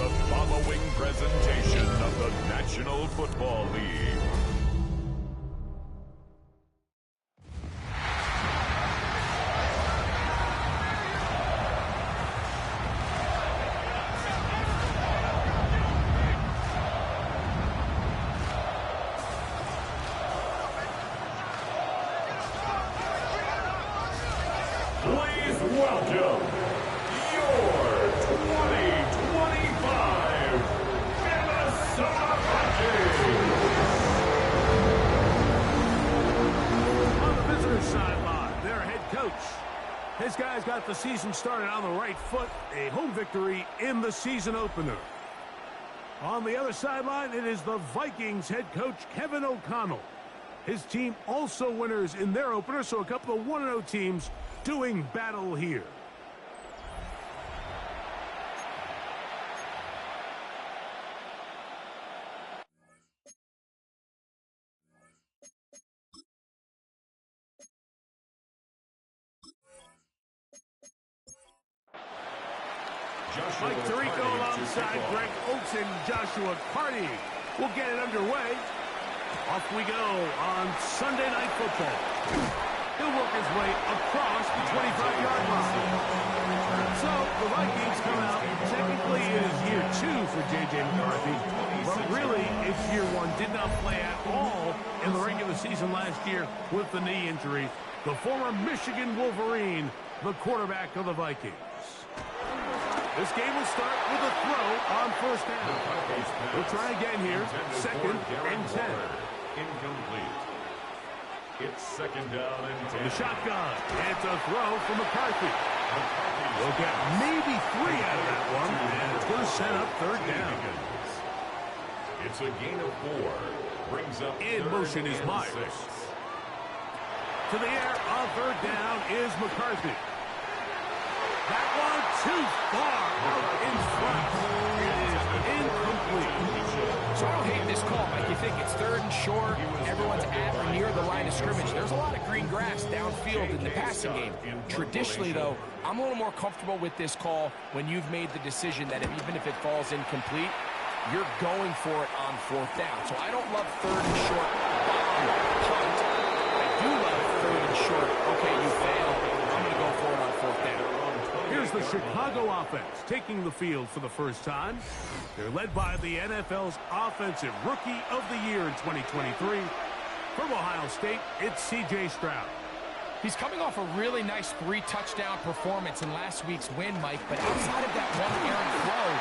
the following presentation of the National Football League. Please welcome your 2025 Minnesota Vikings. On the visitor's sideline, their head coach. His guys got the season started on the right foot, a home victory in the season opener. On the other sideline, it is the Vikings head coach Kevin O'Connell. His team also winners in their opener, so a couple of 1-0 teams doing battle here. Mike Tirico alongside Greg Oates and Joshua Carty will get it underway. Off we go on Sunday Night Football. He'll work his way across the 25-yard line. So the Vikings come out. Technically, it is year 2 for J.J. McCarthy, but really, it's year 1. Did not play at all in the regular season last year with the knee injury. The former Michigan Wolverine, the quarterback of the Vikings. This game will start with a throw on first down. We'll try again here. 2nd and 10. Incomplete. It's 2nd down and 10. The shotgun. It's a throw from McCarthy. We'll get maybe 3 out of that one, and it's going to set up 3rd down. It's a gain of 4. Brings up in motion is Myers. 6. To the air on 3rd down is McCarthy. That one too far out in front. It is incomplete. So I don't hate this call, Mike. You think it's 3rd and short, everyone's at or near the line of scrimmage. There's a lot of green grass downfield in the passing game. Traditionally, though, I'm a little more comfortable with this call when you've made the decision that even if it falls incomplete, you're going for it on 4th down. So I don't love 3rd and short punt. I do love 3rd and short. Okay, you failed. I'm going to go for it on 4th down. Here's the Chicago offense taking the field for the first time. They're led by the NFL's Offensive Rookie of the Year in 2023. From Ohio State, it's C.J. Stroud. He's coming off a really nice 3-touchdown performance in last week's win, Mike, but outside of that one errant throw,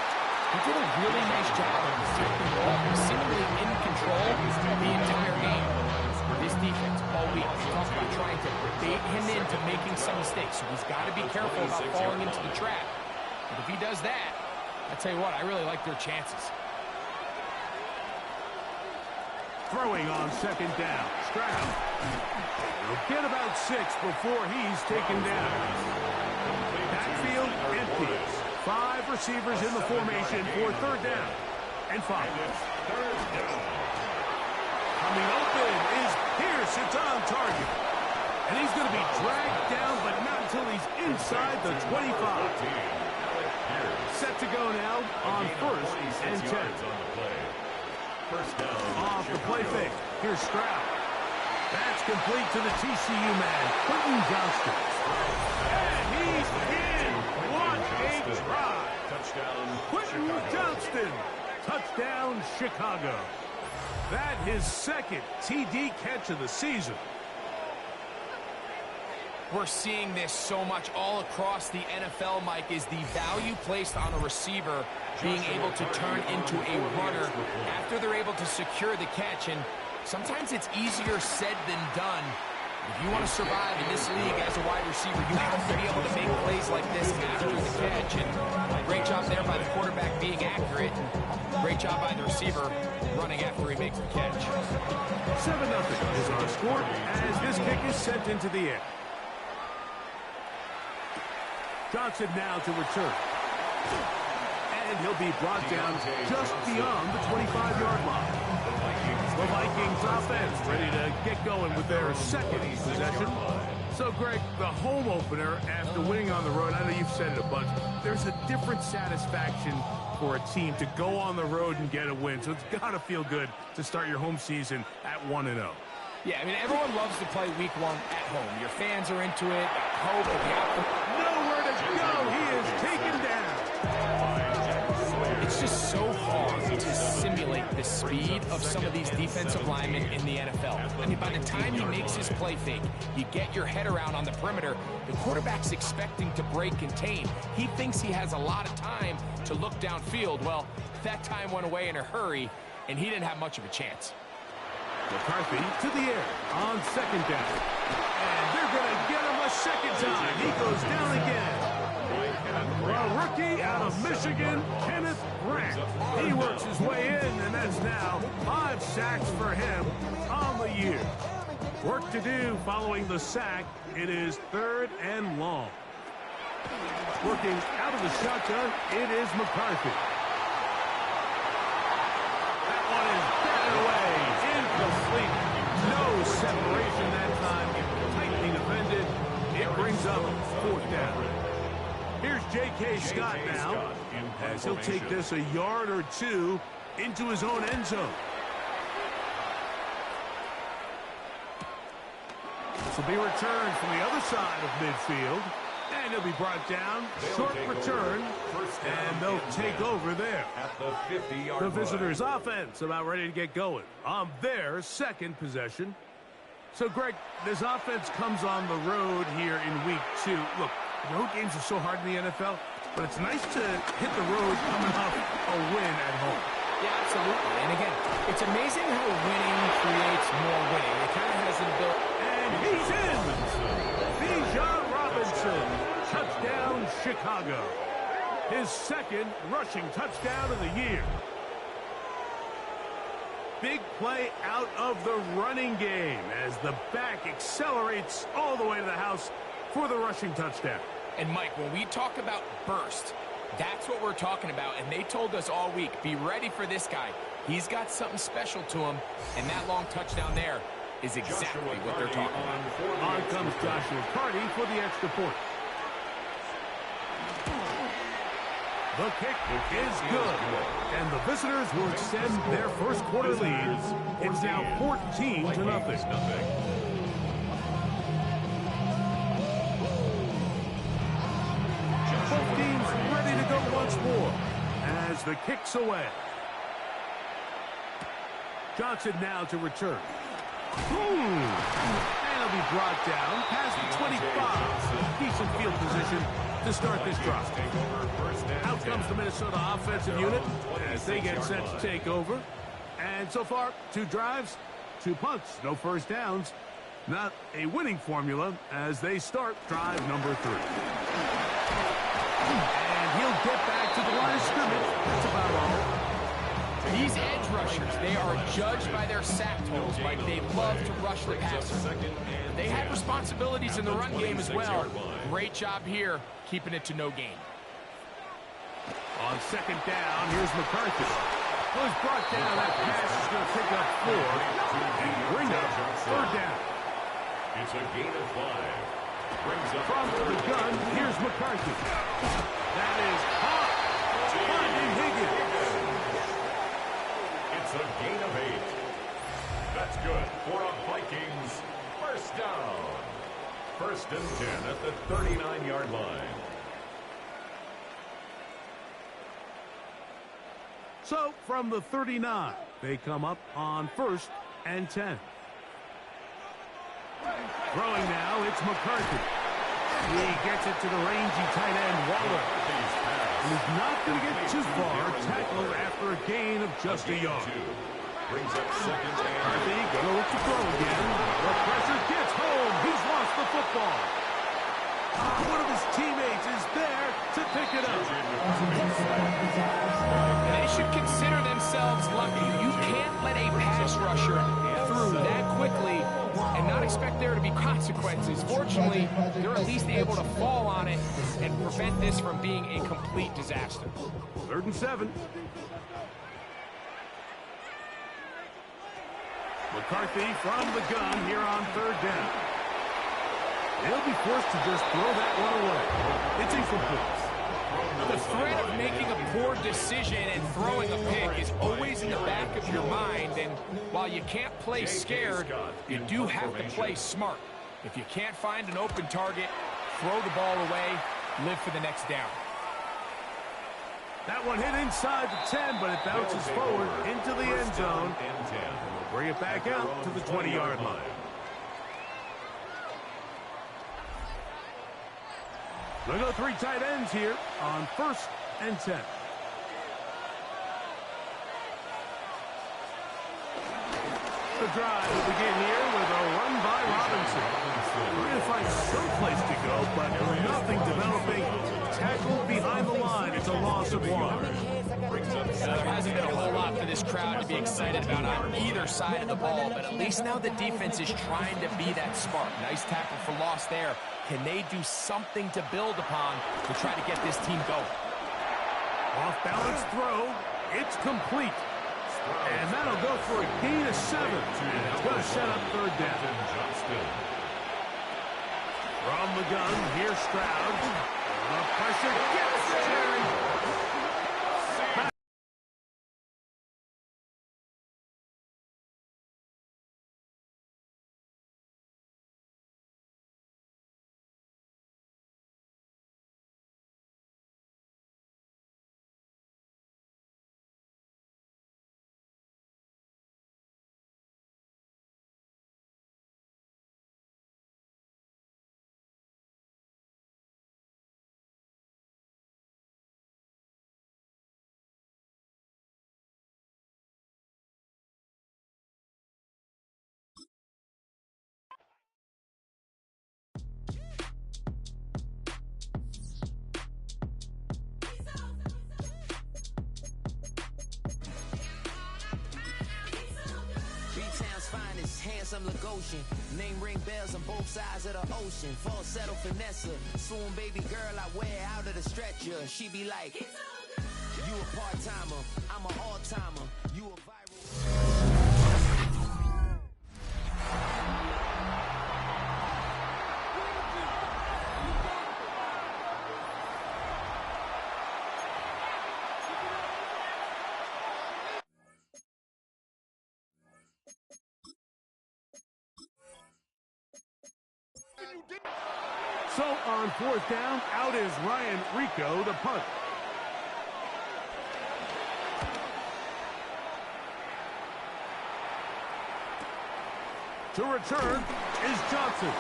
he did a really nice job of protecting the ball. He was seemingly in control the entire game. This defense all week talks about trying to bait him into making some mistakes, so he's got to be careful about falling into the trap. But if he does that, I tell you what, I really like their chances. Throwing on 2nd down, Stroud. He'll get about 6 before he's taken down. Backfield empty. 5 receivers in the formation for 3rd down and 5. Coming open is Pierce. It's on target. And he's going to be dragged down, but not until he's inside the 25. Set to go now on 1st and 10. First down. Off the play fake. Here's Stroud. That's complete to the TCU man, Quentin Johnston. And he's in. What a try. Touchdown. Quentin Johnston. Touchdown, Chicago. That his 2nd TD catch of the season. We're seeing this so much all across the NFL, Mike, is the value placed on a receiver being able to turn into a runner after they're able to secure the catch. And sometimes it's easier said than done. If you want to survive in this league as a wide receiver, you have to be able to make plays like this after the catch. And great job there by the quarterback being accurate. Great job by the receiver running after he makes the catch. 7-0 is our score as this kick is sent into the air. Johnson now to return. And he'll be brought down just beyond the 25-yard line. The Vikings offense ready to get going with their 2nd possession. So, Greg, the home opener after winning on the road, I know you've said it a bunch, there's a different satisfaction for a team to go on the road and get a win, so it's got to feel good to start your home season at 1-0. Yeah, I mean, everyone loves to play week 1 at home. Your fans are into it. Hope of the outcome. Nowhere to go. He is taken down. It's just so hard to simulate the speed of some of these defensive linemen in the NFL. I mean, by the time he makes his play fake, you get your head around on the perimeter, the quarterback's expecting to break contain. He thinks he has a lot of time to look downfield. Well, that time went away in a hurry, and he didn't have much of a chance. McCarthy to the air on second down. And they're going to get him a second time. He goes down again. A rookie out of Michigan, Kenneth Grant. He works his way in, and that's now 5 sacks for him on the year. Work to do following the sack. It is 3rd and long. Working out of the shotgun, it is McCarthy. That one is batted away. Incomplete. No separation that time. Tightly defended. It brings up 4th down. Here's J.K. Scott now, as he'll take this a yard or 2 into his own end zone. This will be returned from the other side of midfield, and he'll be brought down. Short return, and they'll take over there. At the 50-yard The visitors' offense about ready to get going on their second possession. So, Greg, this offense comes on the road here in week 2. Look, road games are so hard in the NFL, but it's nice to hit the road coming off a win at home. Yeah, absolutely. And again, it's amazing how winning creates more winning. It kind of has an ability. And he's in! Bijan Robinson, touchdown Chicago. His 2nd rushing touchdown of the year. Big play out of the running game as the back accelerates all the way to the house for the rushing touchdown. And Mike, when we talk about burst, that's what we're talking about. And they told us all week, be ready for this guy. He's got something special to him, and that long touchdown there is exactly what they're talking about. On comes Joshua Carty for the extra point. The kick is good, and the visitors will extend their first quarter lead. It's now 14-0. Both teams ready to go once more as the kick's away. Johnson now to return. And he'll be brought down past the 25. Decent field position to start this drive. Out comes the Minnesota offensive unit as they get set to take over. And so far, 2 drives, 2 punts, no first downs. Not a winning formula as they start drive number 3. And he'll get back to the line of scrimmage. That's about all. These edge rushers, they are judged by their sack totals. Like, they love to rush the passer. They have responsibilities in the run game as well. Great job here, keeping it to no gain. On second down, here's McCarthy. Well, he's brought down. That pass is going to pick up 4 and bring up 3rd down. It's a gain of 5. Brings up from the gun, here's McCarthy. That is hot. Finding Higgins. It's a gain of 8. That's good for a Vikings first down. 1st and 10 at the 39-yard line. So, from the 39, they come up on 1st and 10. Throwing now, it's McCarthy. He gets it to the rangy tight end, Waller. He's not going to get too far, tackled after a gain of just a yard. Brings up 2nd and McCarthy going to look to throw again. The pressure gets home. He's lost the football. One of his teammates is there to pick it up. They should consider themselves lucky. You can't let a pass rusher through that quickly and not expect there to be consequences. Fortunately, they're at least able to fall on it and prevent this from being a complete disaster. 3rd and 7. McCarthy from the gun here on 3rd down. He'll be forced to just throw that one away. It's incomplete. The threat of making a poor decision and throwing a pick is always in the back of your mind, and while you can't play scared, you do have to play smart. If you can't find an open target, throw the ball away, live for the next down. That one hit inside the 10, but it bounces forward into the end zone. And we'll bring it back out to the 20-yard line. We'll go 3 tight ends here on 1st and 10. The drive will begin here with a run by Robinson. We're going to find some place to go, but nothing developing. Tackled behind the line. It's a loss of 1. There hasn't been a whole lot for this crowd to be excited about on either side of the ball, but at least now the defense is trying to be that spark. Nice tackle for loss there. Can they do something to build upon to try to get this team going? Off-balance throw. It's complete. And that'll go for a gain of 7. And it's going to set up 3rd down. From the gun, here's Stroud. The pressure gets Jerry. Handsome Lagosian, name ring bells on both sides of the ocean. Falsetto finesse, swoon baby girl I wear out of the stretcher. She be like, you a part-timer, I'm an all-timer. You a viral. So on 4th down, out is Ryan Rico, the punt. To return is Johnson.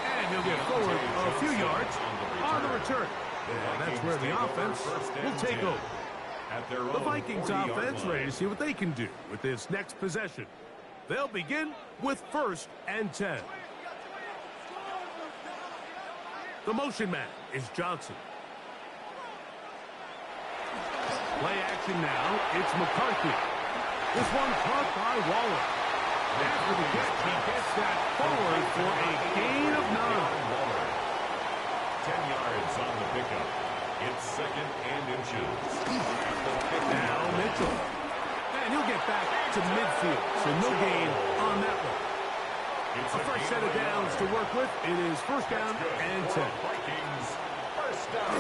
And he'll get forward a few yards on the return. And that's where the offense will take over. The Vikings offense ready to see what they can do with this next possession. They'll begin with 1st and 10. The motion man is Johnson. Play action now. It's McCarthy. This one caught by Waller. After the catch, he gets that forward for a gain of 9. 10 yards on the pickup. It's 2nd and inches. Now Mitchell. And he'll get back to midfield, so no gain on that one. A first set of downs to work with. It is 1st down and 10. Vikings, 1st down.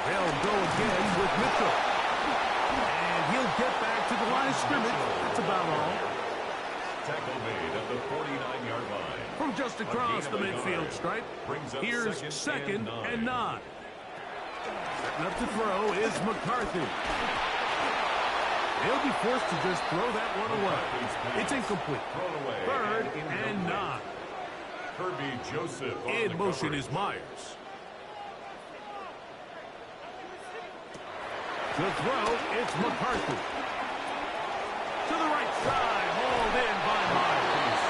They'll go again with Mitchell. And he'll get back to the line of scrimmage. That's about all. Tackle made at the 49-yard line. From just across the midfield stripe, here's 2nd and 9. Setting up to throw is McCarthy. He'll be forced to just throw that one away. It's incomplete. 3rd and 9. Kirby Joseph In motion is Myers. To throw, it's McCarthy. To the right side, hauled in by Myers.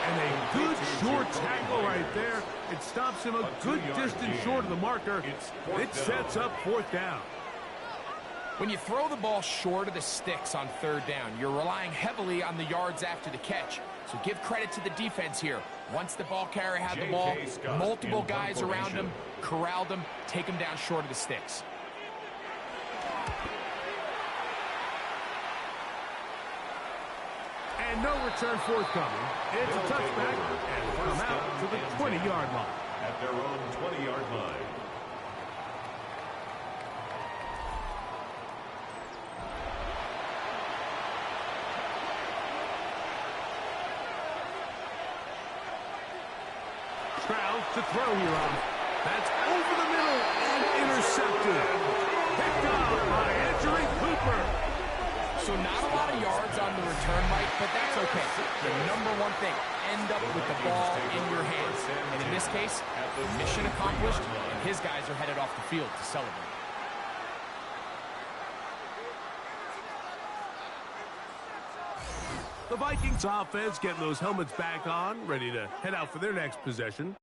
And a good short tackle right there. It stops him a good distance short of the marker. It sets up 4th down. When you throw the ball short of the sticks on 3rd down, you're relying heavily on the yards after the catch. So give credit to the defense here. Once the ball carrier had the ball, multiple guys around him, corralled him, take him down short of the sticks. And no return forthcoming. It's a touchback, and it'll come out to the 20-yard line. At their own 20-yard line. crowd to throw here on. That's over the middle and intercepted. Picked up by Andrew Cooper. So not a lot of yards on the return, Mike, but that's okay. The number one thing, end up with the ball in your hands. And in this case, mission accomplished, and his guys are headed off the field to celebrate. The Vikings offense getting those helmets back on, ready to head out for their next possession.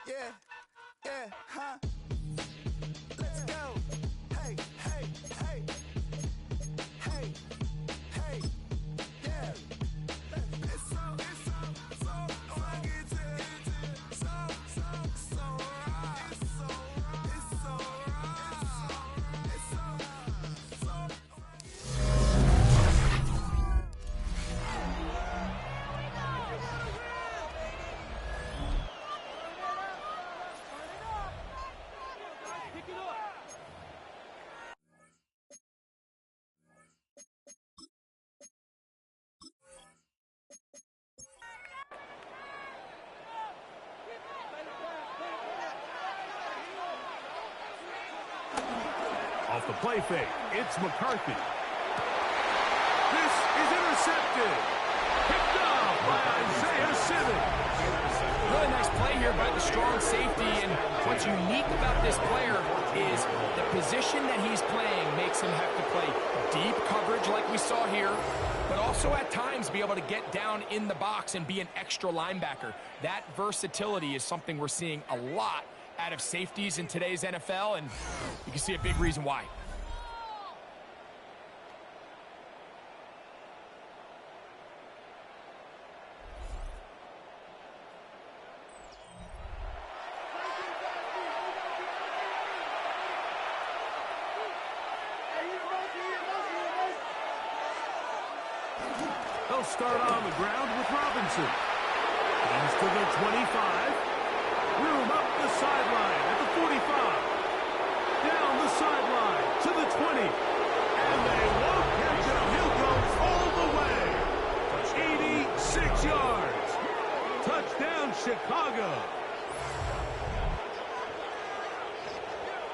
Yeah, huh? Let's go. Hey, hey, hey. Hey, hey, yeah. It's so I get to it. So right. It's so right. It's so Off the play fake, it's McCarthy. This is intercepted. Picked up by Isaiah Simmons. Really nice play here by the strong safety, and what's unique about this player is the position that he's playing makes him have to play deep coverage like we saw here, but also at times be able to get down in the box and be an extra linebacker. That versatility is something we're seeing a lot out of safeties in today's NFL, and you can see a big reason why. They'll start on the ground with Robinson. He's to the 25. Room up the sideline at the 45. Down the sideline to the 20. And they won't catch him. He'll go all the way. 86 yards. Touchdown, Chicago.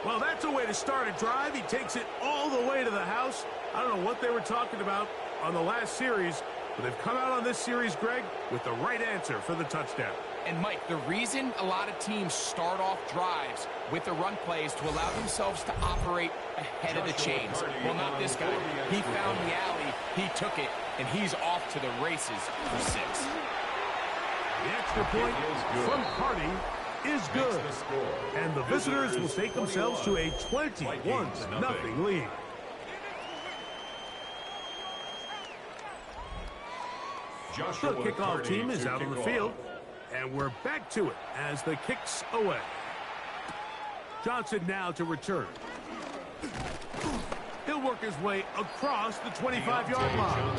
Well, that's a way to start a drive. He takes it all the way to the house. I don't know what they were talking about on the last series, but they've come out on this series, Greg, with the right answer for the touchdown. And, Mike, the reason a lot of teams start off drives with the run plays to allow themselves to operate ahead of the chains. Well, not this guy. He found the alley, he took it, and he's off to the races for 6. The extra point from Cardi is good. And the visitors will take themselves to a 21-0 lead. The kickoff team is out on the field. And we're back to it as the kick's away. Johnson now to return. He'll work his way across the 25-yard line.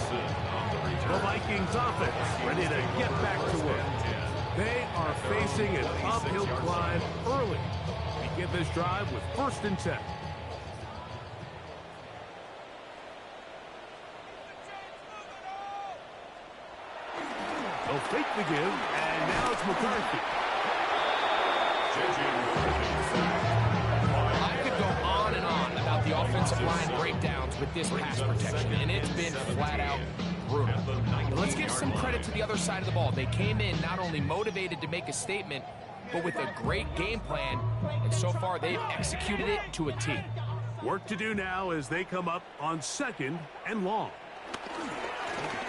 The Vikings offense ready to get back to work. They are facing an uphill climb early. Begin this drive with 1st and 10. They'll fake the give, and now it's McCarthy. I could go on and on about the offensive line breakdowns with this pass protection, and it's been flat-out brutal. But let's give some credit to the other side of the ball. They came in not only motivated to make a statement, but with a great game plan, and so far they've executed it to a T. Work to do now as they come up on 2nd and long.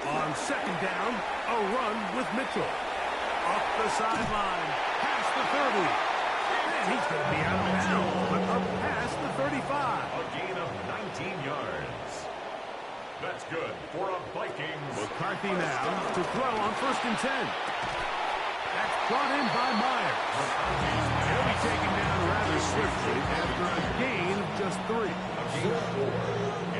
On 2nd down, a run with Mitchell. Up the sideline, past the 30. And he's going to be out of bounds, but up past the 35. A gain of 19 yards. That's good for a Vikings. McCarthy now to throw on 1st and 10. That's brought in by Myers. He'll be taken down rather swiftly after a gain of just 3. A gain of 4.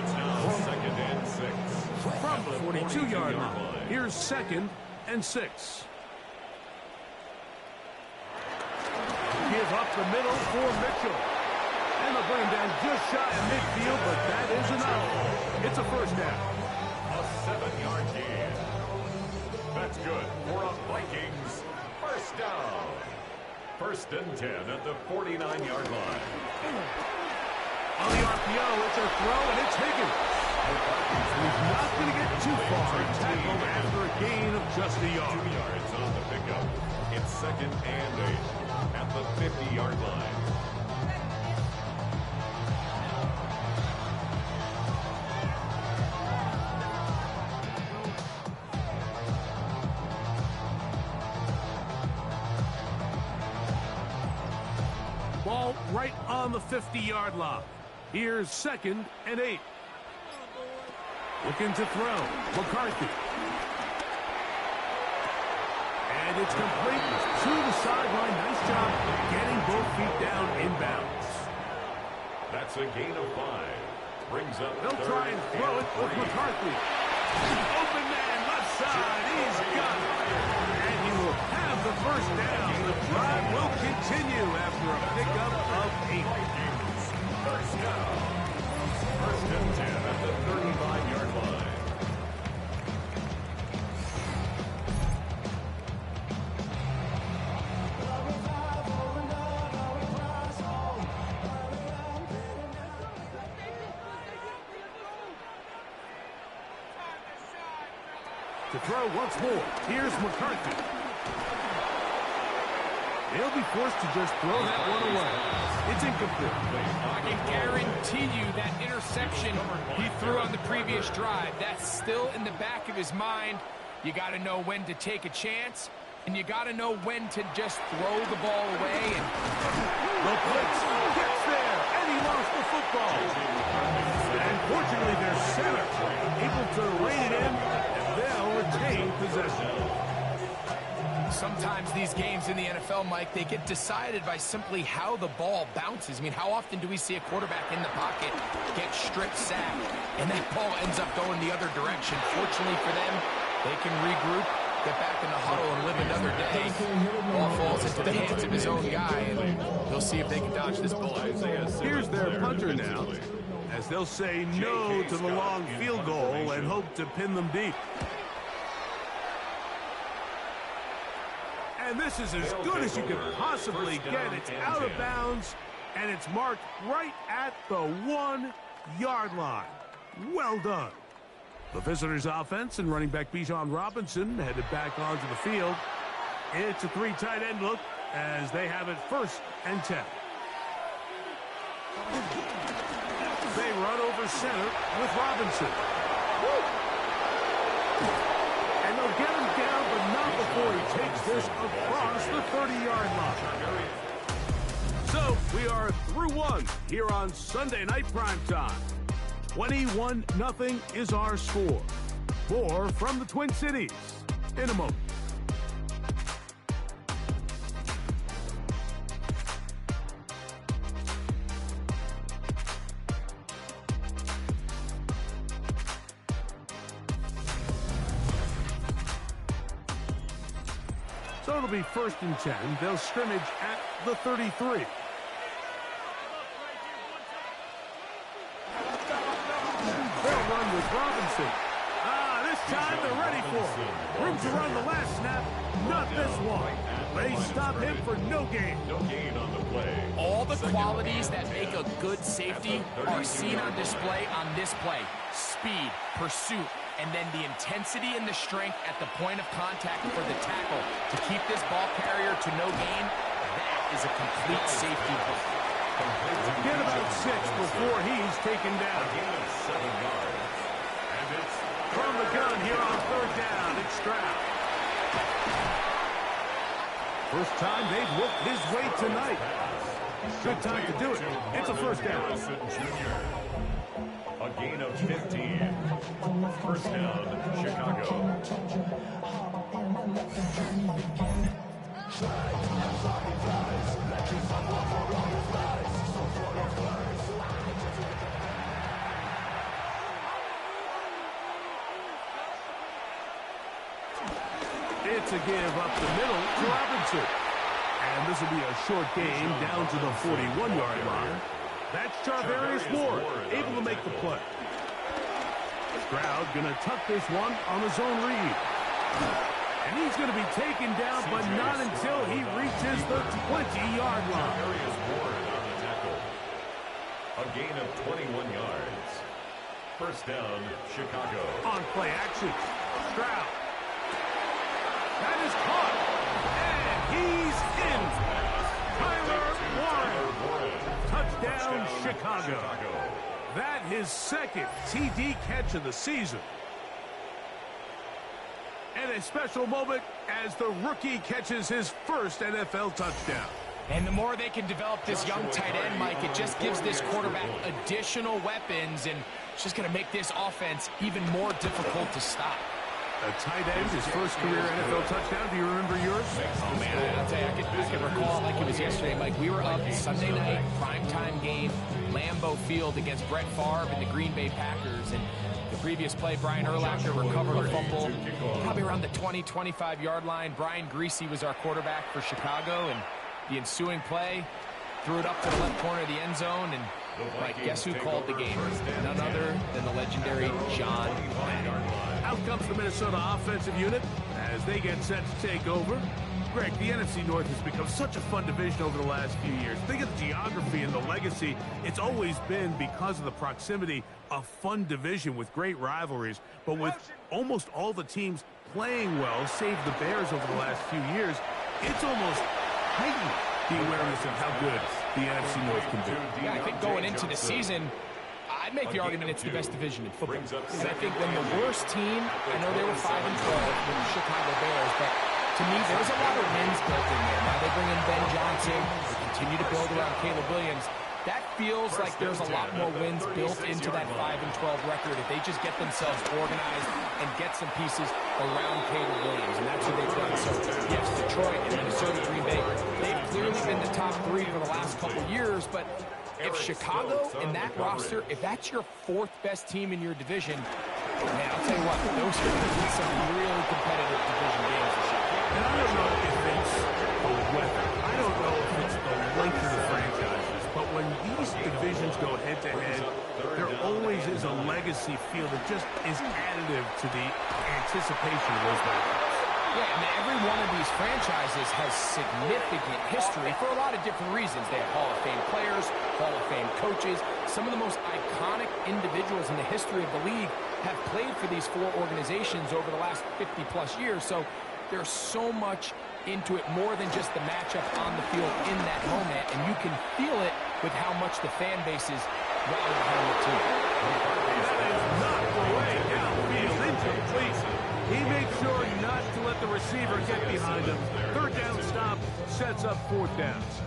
It's now 2nd and 6. From the 42-yard line, here's 2nd and 6. Give up the middle for Mitchell. And they'll bring him down just shy of midfield, but that is enough. It's a 1st down. A 7-yard gain. That's good for a Vikings 1st down. 1st and 10 at the 49-yard line. On the RPO, it's a throw, and it's Higgins. He's not going to get too far. Tackled after a gain of just a yard. 2 yards on the pickup. It's 2nd and 8 at the 50-yard line. Ball right on the 50-yard line. Here's 2nd and 8. Looking to throw. McCarthy. And it's complete to the sideline. Nice job getting both feet down inbounds. That's a gain of 5. Brings up They'll try and throw it with McCarthy. Open man left side. He's got it. And he will have the 1st down. The drive will continue after a pickup of 8. Vikings 1st down. 1st and 10 at the 35-yard line. To throw once more. Here's McCarthy. They'll be forced to just throw that one away. It's incomplete. I can guarantee you that interception he threw on the previous drive, that's still in the back of his mind. You got to know when to take a chance, and you got to know when to just throw the ball away. And the blitz gets there, and he lost the football. And fortunately, their center able to rein it in, and they'll retain possession. Sometimes these games in the NFL, Mike, they get decided by simply how the ball bounces. I mean, how often do we see a quarterback in the pocket get strip sacked, and that ball ends up going the other direction? Fortunately for them, they can regroup, get back in the huddle, and live another day. Ball falls into the hands of his own guy, and they'll see if they can dodge this bullet. Here's their punter now, as they'll say no to the long field goal and hope to pin them deep. And this is as good as you could possibly get. It's out of bounds, and it's marked right at the 1-yard line. Well done. The visitors' offense and running back Bijan Robinson headed back onto the field. It's a 3 tight end look as they have it 1st and 10. They run over center with Robinson. And they'll get him down, but not before he takes this across the 30-yard line. So we are through 1 here on Sunday Night Primetime. 21-0 is our score. More from the Twin Cities in a moment. So it'll be 1st and 10. They'll scrimmage at the 33. They'll run with Robinson. This time they're ready for it. Room to run the last snap, not this one. They stop him for no gain. No gain on the play. All the qualities that make a good safety are seen on display on this play. Speed, pursuit, and then the intensity and the strength at the point of contact for the tackle to keep this ball carrier to no gain. That is a complete safety play. Get about 6 before he's taken down. A gain of 7 yards. And it's From the gun here on 3rd down, it's Stroud. First time they've looked his way tonight. Good time to do it. It's a 1st down. A gain of 15. 1st down, Chicago. It's a give up the middle to Robinson. And this will be a short game down to the 41-yard line. That's Charvarius Ward, able to make the play. Stroud going to tuck this one on his own read. And he's going to be taken down, but not until he reaches the 20-yard line. Charvarius Ward on the tackle. A gain of 21 yards. 1st down, Chicago. On play action, Stroud. That is caught. And he's in. Tyler Warren. Touchdown, Chicago. That his 2nd TD catch of the season. And a special moment as the rookie catches his 1st NFL touchdown. And the more they can develop this young tight end, Mike, it just gives this quarterback additional weapons, and it's just going to make this offense even more difficult to stop. A tight end, his 1st career NFL touchdown. Do you remember yours? Oh, man, I'll tell you, I can recall like it was yesterday, Mike. We were up Sunday night, primetime game, Lambeau Field against Brett Favre and the Green Bay Packers. And the previous play, Brian Urlacher recovered a fumble, probably around the 20, 25-yard line. Brian Greasy was our quarterback for Chicago, and the ensuing play, threw it up to the left corner of the end zone, and guess who called the game? None other than the legendary John Madden. Out comes the Minnesota offensive unit as they get set to take over. Greg, the NFC North has become such a fun division over the last few years. Think of the geography and the legacy. It's always been, because of the proximity, a fun division with great rivalries. But with almost all the teams playing well, save the Bears over the last few years, it's almost heightened the awareness of how good the NFC North can be. Yeah, I think going into the season, I'd make the argument it's the best division in football. Because I think when the worst team, I know they were 5-12 with the Chicago Bears, but to me, there's a lot of wins built in there. Now they bring in Ben Johnson, they continue to build around Caleb Williams. That feels like there's a lot more wins built into that 5-12 record if they just get themselves organized and get some pieces around Caleb Williams, and that's what they've done. So, yes, Detroit and Minnesota, Green Bay, they've clearly been the top 3 for the last couple years, but if Chicago in that roster, if that's your 4th best team in your division, man, I'll tell you what, those are going to be some really competitive division games this year. And I don't know if it's the weather. I don't know if it's the length of the franchises. But when these divisions go head-to-head, there always is a legacy feel that just is additive to the anticipation of those matchups. Yeah, I mean, every one of these franchises has significant history for a lot of different reasons. They have Hall of Fame players, Hall of Fame coaches. Some of the most iconic individuals in the history of the league have played for these 4 organizations over the last 50-plus years. So there's so much into it, more than just the matchup on the field in that moment, and you can feel it with how much the fan bases rally behind the team. That is not the way downfield, incomplete. He makes sure not to let the receiver get behind him. 3rd down stop sets up 4th downs.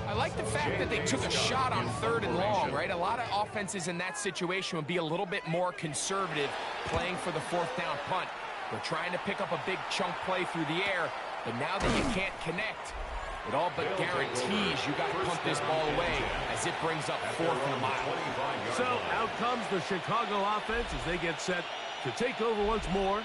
I like the fact that they took a shot on 3rd and long, right? A lot of offenses in that situation would be a little bit more conservative playing for the 4th down punt. They're trying to pick up a big chunk play through the air, but now that you can't connect, it all but guarantees you got to punt this ball away as it brings up 4th and a mile. So out comes the Chicago offense as they get set to take over once more.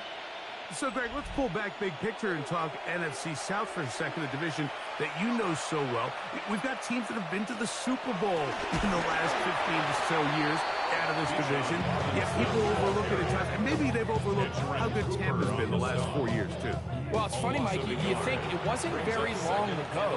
So, Greg, let's pull back big picture and talk NFC South for a second, a division that you know so well. We've got teams that have been to the Super Bowl in the last 15 or so years out of this division. Yet people overlook it at times, and maybe they've overlooked how good Tampa's been the last 4 years, too. Well, it's funny, Mike, you think it wasn't very long ago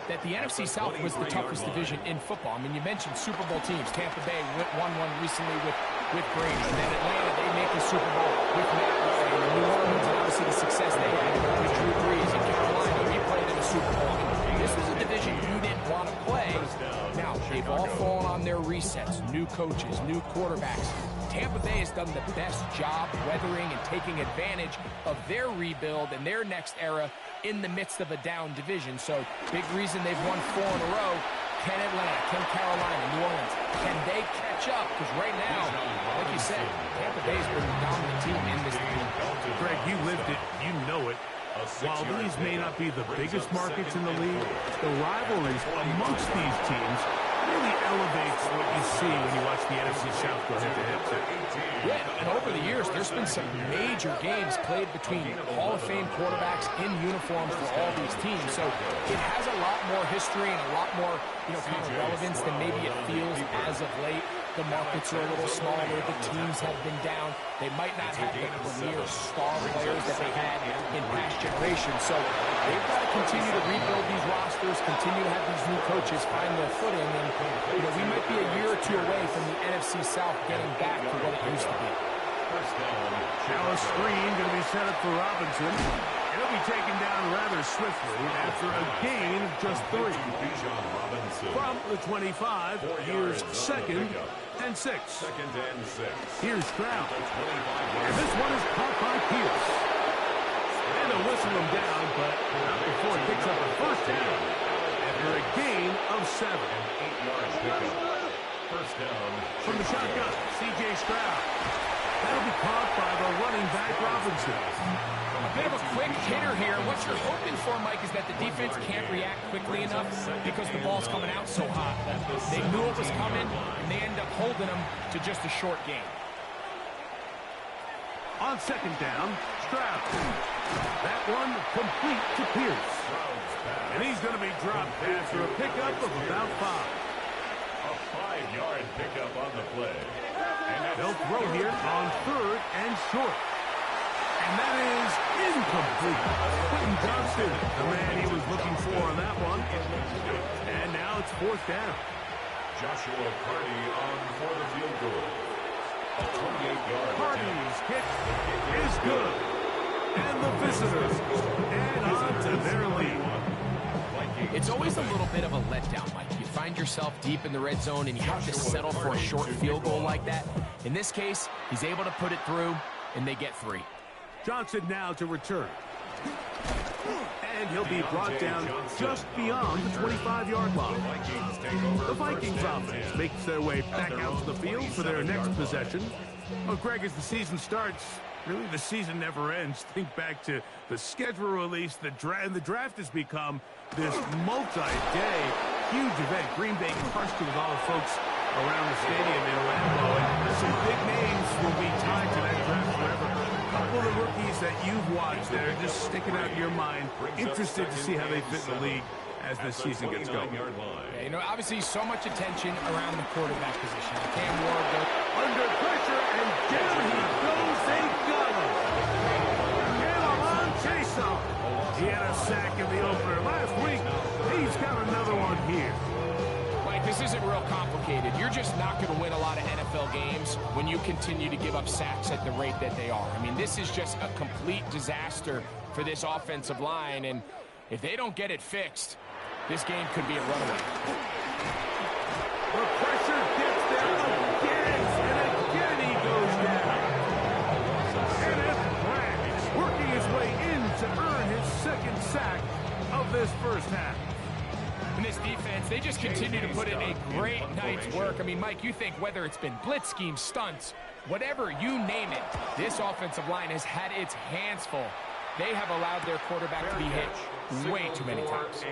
that the NFC South was the toughest division in football. I mean, you mentioned Super Bowl teams. Tampa Bay won one recently with Brady. And then Atlanta, they make the Super Bowl with Matt Ryan. And New Orleans, and obviously the success they had with Drew Brees. And Carolina, we played in the Super Bowl. And this was a division you didn't want to play. Now, they've all fallen on their resets. New coaches, new quarterbacks. Tampa Bay has done the best job weathering and taking advantage of their rebuild and their next era in the midst of a down division. So, big reason they've won 4 in a row. Can Atlanta, can Carolina, New Orleans, can they catch up? Because right now, like you said, Tampa Bay's been the dominant team in this league. Greg, you lived it, you know it. While these may not be the biggest markets in the league, the rivalries amongst these teams really elevates what you see when you watch the NFC South go head-to-head. Yeah, and over the years, there's been some major games played between Hall of Fame quarterbacks in uniform for all these teams. So it has a lot more history and a lot more, kind of relevance than maybe it feels as of late. The markets are a little smaller. The teams have been down. They might not have the premier star players that they had in past generations. So they've got to continue to rebuild these rosters, continue to have these new coaches find their footing. And, we might be a year or two away from the NFC South getting back to what it used to be. Now a screen going to be set up for Robinson. He'll be taken down rather swiftly after a gain of just 3. From the 25, here's 2nd and 6. Here's Stroud. And this one is caught by Pierce. And they'll whistle him down, but not before he picks up a first down after a gain of 7. First down. From the shotgun, C.J. Stroud. That'll be caught by the running back, Robinson. A bit of a quick hitter here. What you're hoping for, Mike, is that the defense can't react quickly enough because the ball's coming out so hot. They knew it was coming, and they end up holding them to just a short gain. On 2nd down, Stroud. That one complete to Pierce. And he's going to be dropped after a pickup of about 5. A 5-yard pickup on the play. They'll throw here on 3rd and short. And that is incomplete. Quentin Johnston, the man he was looking for on that one. And now it's 4th down. Joshua Carty on for the field goal. A 28-yard Carty's kick is good. And the visitors add on to their lead. It's always a little bit of a letdown, Mike. You find yourself deep in the red zone and you have to settle for a short field goal like that. In this case, he's able to put it through, and they get 3. Johnson now to return. And he'll be brought down just beyond the 25-yard line. The Vikings offense makes their way back out to the field for their next possession. Well, Greg, as the season starts, really the season never ends. Think back to the schedule release, the draft has become this multi-day huge event. Green Bay crushed it with all the folks around the stadium in Lambeau, and some big names will be tied to that draft forever. A couple of the rookies that you've watched that are just sticking out in your mind, interested to see how they fit in the league as the season gets going. Yeah, obviously so much attention around the quarterback position. Cam Ward goes under pressure, and down he goes. They got him. Cameron Chason. He had a sack in the opener last week. He's got another one here. Mike, this isn't real complicated. You're just not going to win a lot of NFL games when you continue to give up sacks at the rate that they are. I mean, this is just a complete disaster for this offensive line, and if they don't get it fixed, this game could be a runaway. The pressure gets there again, and again he goes down. Kenneth Grant is working his way in to earn his 2nd sack of this first half. And this defense, they just continue to put in a great night's work. I mean, Mike, you think whether it's been blitz schemes, stunts, whatever you name it, this offensive line has had its hands full. They have allowed their quarterback to be hit way too many times.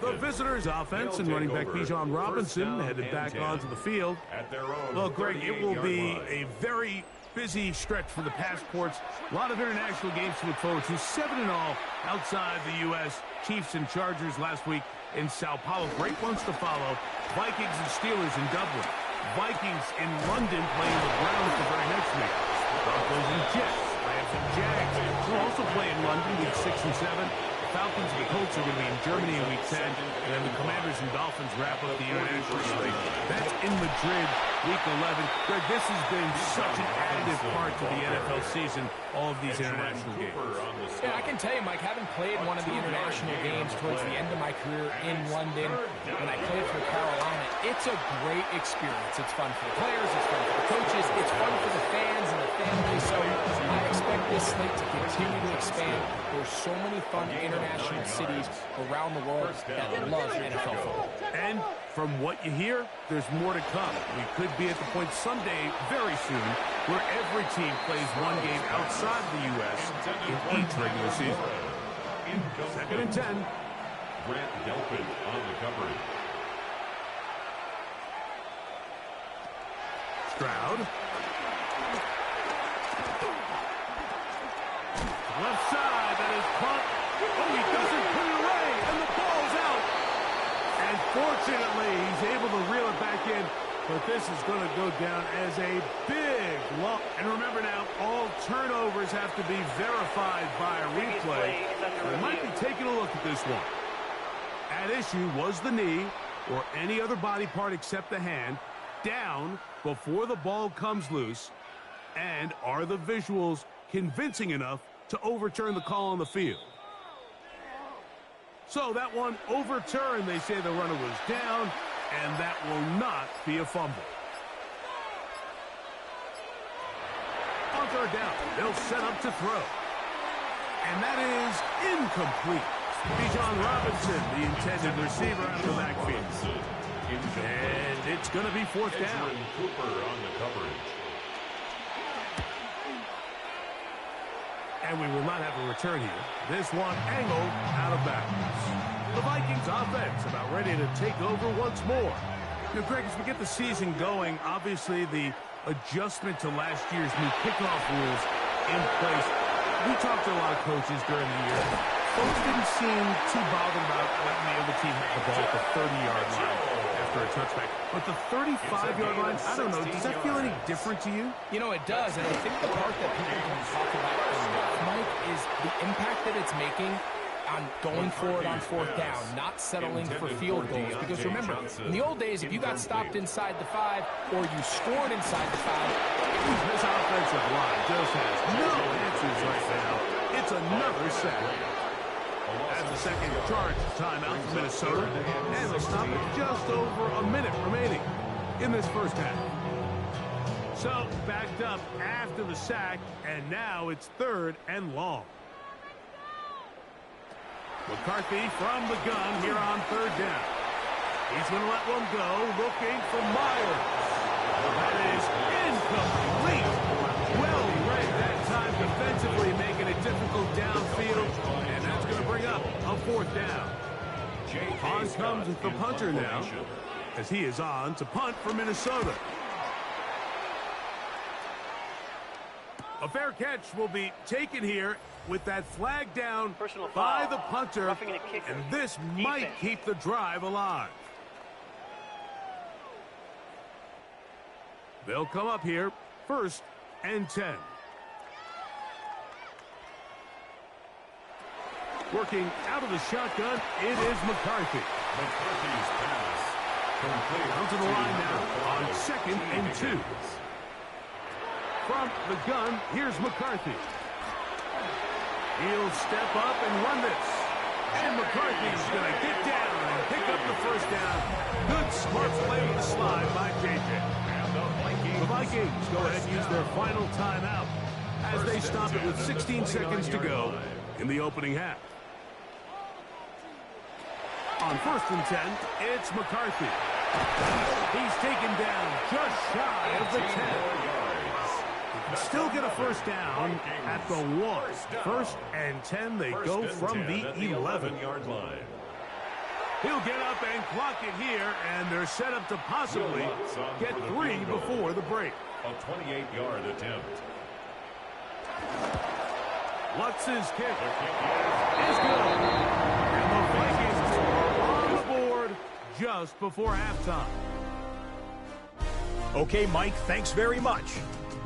The visitors' offense and running back Bijan Robinson headed back onto the field. Well, Greg, it will be a very busy stretch for the passports. A lot of international games to look forward to. 7-0 outside the U.S. Chiefs and Chargers last week in Sao Paulo. Great ones to follow. Vikings and Steelers in Dublin. Vikings in London playing the Browns the very next week. Broncos and Jets. Rams and Jags will also play in London week 6 and 7. Falcons and the Colts are going to be in Germany in week 10, and then the Commanders and Dolphins wrap up the international slate. That's in Madrid, week 11. Greg, this has been such an additive part to the NFL season, all of these international games. Yeah, I can tell you, Mike, having played one of the international games towards the end of my career in London, when I played for Carolina, it's a great experience. It's fun for the players, it's fun for the coaches, it's fun for the fans and the family, so I expect this slate to continue to expand. There's so many fun international cities around the world that love NFL football. And from what you hear, there's more to come. We could be at the point someday, very soon, where every team plays one game outside the U.S. in each regular season. 2nd and 10. Grant Delpit on the coverage. Stroud. Left side, that is punt. Oh, he doesn't put it away, and the ball's out. And fortunately, he's able to reel it back in, but this is going to go down as a big loss. And remember now, all turnovers have to be verified by a replay. We might be taking a look at this one. At issue was the knee, or any other body part except the hand, down before the ball comes loose. And are the visuals convincing enough to overturn the call on the field? So that one overturned. They say the runner was down, and that will not be a fumble. On 3rd down, they'll set up to throw. And that is incomplete. Bijan Robinson, the intended receiver, out of the backfield. And it's going to be 4th down. Cooper on the coverage. And we will not have a return here. This one angled out of bounds. The Vikings offense about ready to take over once more. Now, Greg, as we get the season going, obviously the adjustment to last year's new kickoff rules in place. We talked to a lot of coaches during the year. Folks didn't seem too bothered about letting the other team hit the ball at the 30-yard line after a touchback. But the 35-yard line, I don't know, does that feel any different to you? You know, it does, and I think the part that people can talk about enough, Mike, is the impact that it's making on going forward on 4th down, not settling for field goals. Because remember, in the old days, if you got stopped inside the 5 or you scored inside the 5, this offensive line just has no answers right now. It's another sack. That's the second charge timeout for Minnesota. And they'll stop it just over a minute remaining in this first half. So, backed up after the sack, and now it's 3rd and long. McCarthy from the gun here on 3rd down. He's going to let one go, looking for Myers. That is incomplete. Well read that time defensively, making it difficult downfield, and that's going to bring up a 4th down. On comes the punter now, as he is on to punt for Minnesota. A fair catch will be taken here with that flag down by the punter, and this might keep the drive alive. They'll come up here, 1st and 10. Working out of the shotgun, it is McCarthy. McCarthy's pass complete. Down to the line now on 2nd and 2. From the gun, here's McCarthy. He'll step up and run this. And McCarthy's going to get down and pick up the 1st down. Good, smart play with the slide by J.J. The Vikings go ahead and use their final timeout as they stop it with 16 seconds to go in the opening half. On 1st and 10, it's McCarthy. He's taken down just shy of the 10. Still get a 1st down at the 1. 1st and 10, they go from the 11-yard line. He'll get up and clock it here, and they're set up to possibly get 3 before the break. A 28-yard attempt. What's his kick? Is good. And the Vikings are on the board just before halftime. Okay, Mike, thanks very much.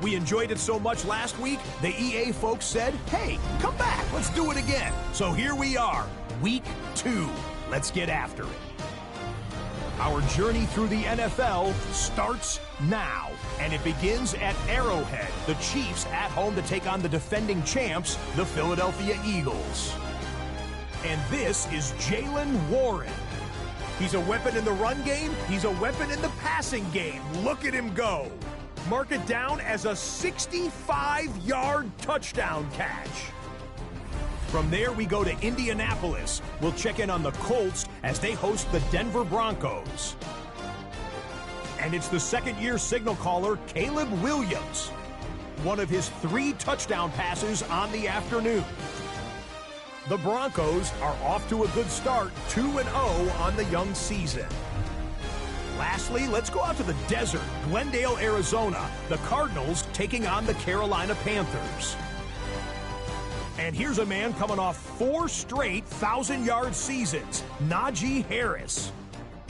We enjoyed it so much last week, the EA folks said, hey, come back, let's do it again. So here we are, week 2. Let's get after it. Our journey through the NFL starts now, and it begins at Arrowhead, the Chiefs at home to take on the defending champs, the Philadelphia Eagles. And this is Jaylen Warren. He's a weapon in the run game. He's a weapon in the passing game. Look at him go. Mark it down as a 65-yard touchdown catch. From there, we go to Indianapolis. We'll check in on the Colts as they host the Denver Broncos. And it's the second-year signal caller, Caleb Williams. One of his 3 touchdown passes on the afternoon. The Broncos are off to a good start, 2-0 on the young season. Lastly, let's go out to the desert, Glendale, Arizona. The Cardinals taking on the Carolina Panthers. And here's a man coming off 4 straight 1,000-yard seasons, Najee Harris.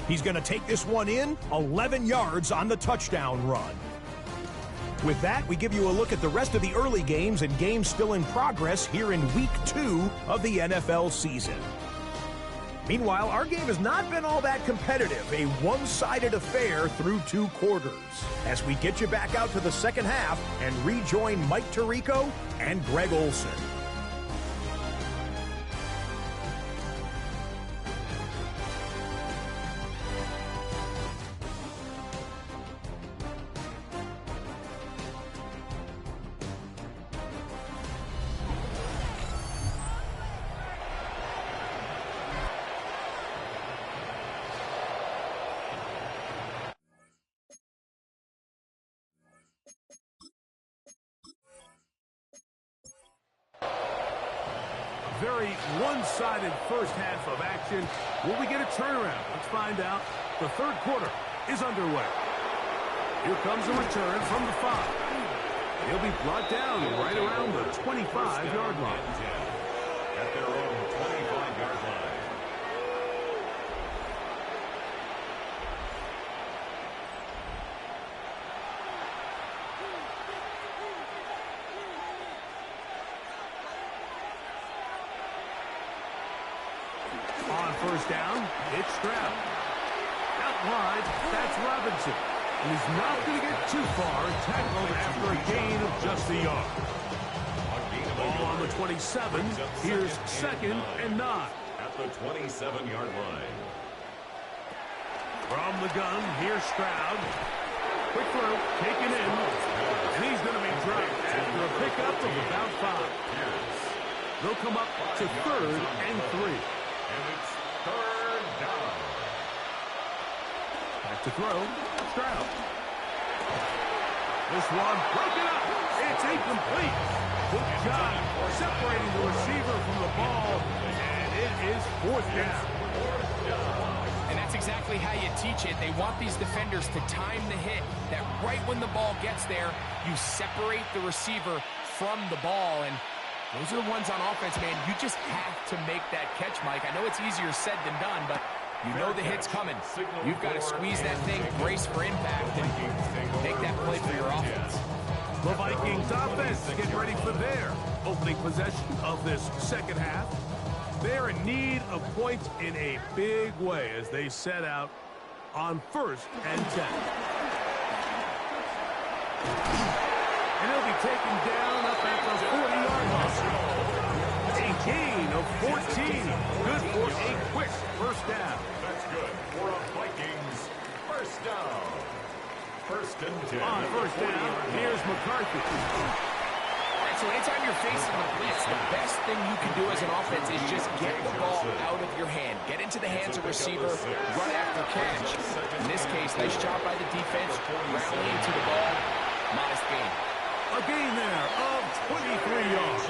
He's going to take this one in, 11 yards on the touchdown run. With that, we give you a look at the rest of the early games and games still in progress here in Week 2 of the NFL season. Meanwhile, our game has not been all that competitive, a one-sided affair through 2 quarters. As we get you back out to the second half and rejoin Mike Tirico and Greg Olson. Very one-sided first half of action. Will we get a turnaround? Let's find out. The third quarter is underway. Here comes a return from the 5. He'll be brought down right around the 25-yard line. At their own 25-yard line. On first down, it's Stroud. Out wide, that's Robinson. And he's not going to get too far, tackled after a gain of just a yard. Ball on the 27. Here's 2nd and 9. At the 27-yard line. From the gun, here's Stroud. Quick throw, taken in. And he's going to be dropped after a pickup of about 5. They'll come up to 3rd and 3. And it's 3rd down. Back to throw, Stroud. This one broken up. It's incomplete. Good job separating the receiver from the ball. And it is 4th down. And that's exactly how you teach it. They want these defenders to time the hit, that right when the ball gets there, you separate the receiver from the ball. And those are the ones on offense, man. You just have to make that catch, Mike. I know it's easier said than done, but you know the hit's coming. You've got to squeeze that thing, brace for impact, and make that play for your offense. The Vikings offense getting ready for their opening possession of this second half. They're in need of points in a big way as they set out on 1st and 10. And he'll be taken down up at the 40-yard line. A gain of 14. Good for a quick first down. That's good for a Vikings first down. 1st and 10. On first down, here's McCarthy. All right, so anytime you're facing the blitz, the best thing you can do as an offense is just get the ball out of your hand. Get into the hands of receiver, run after catch. In this case, nice job by the defense, rallying to the ball. Modest gain. A gain there of 23 yards.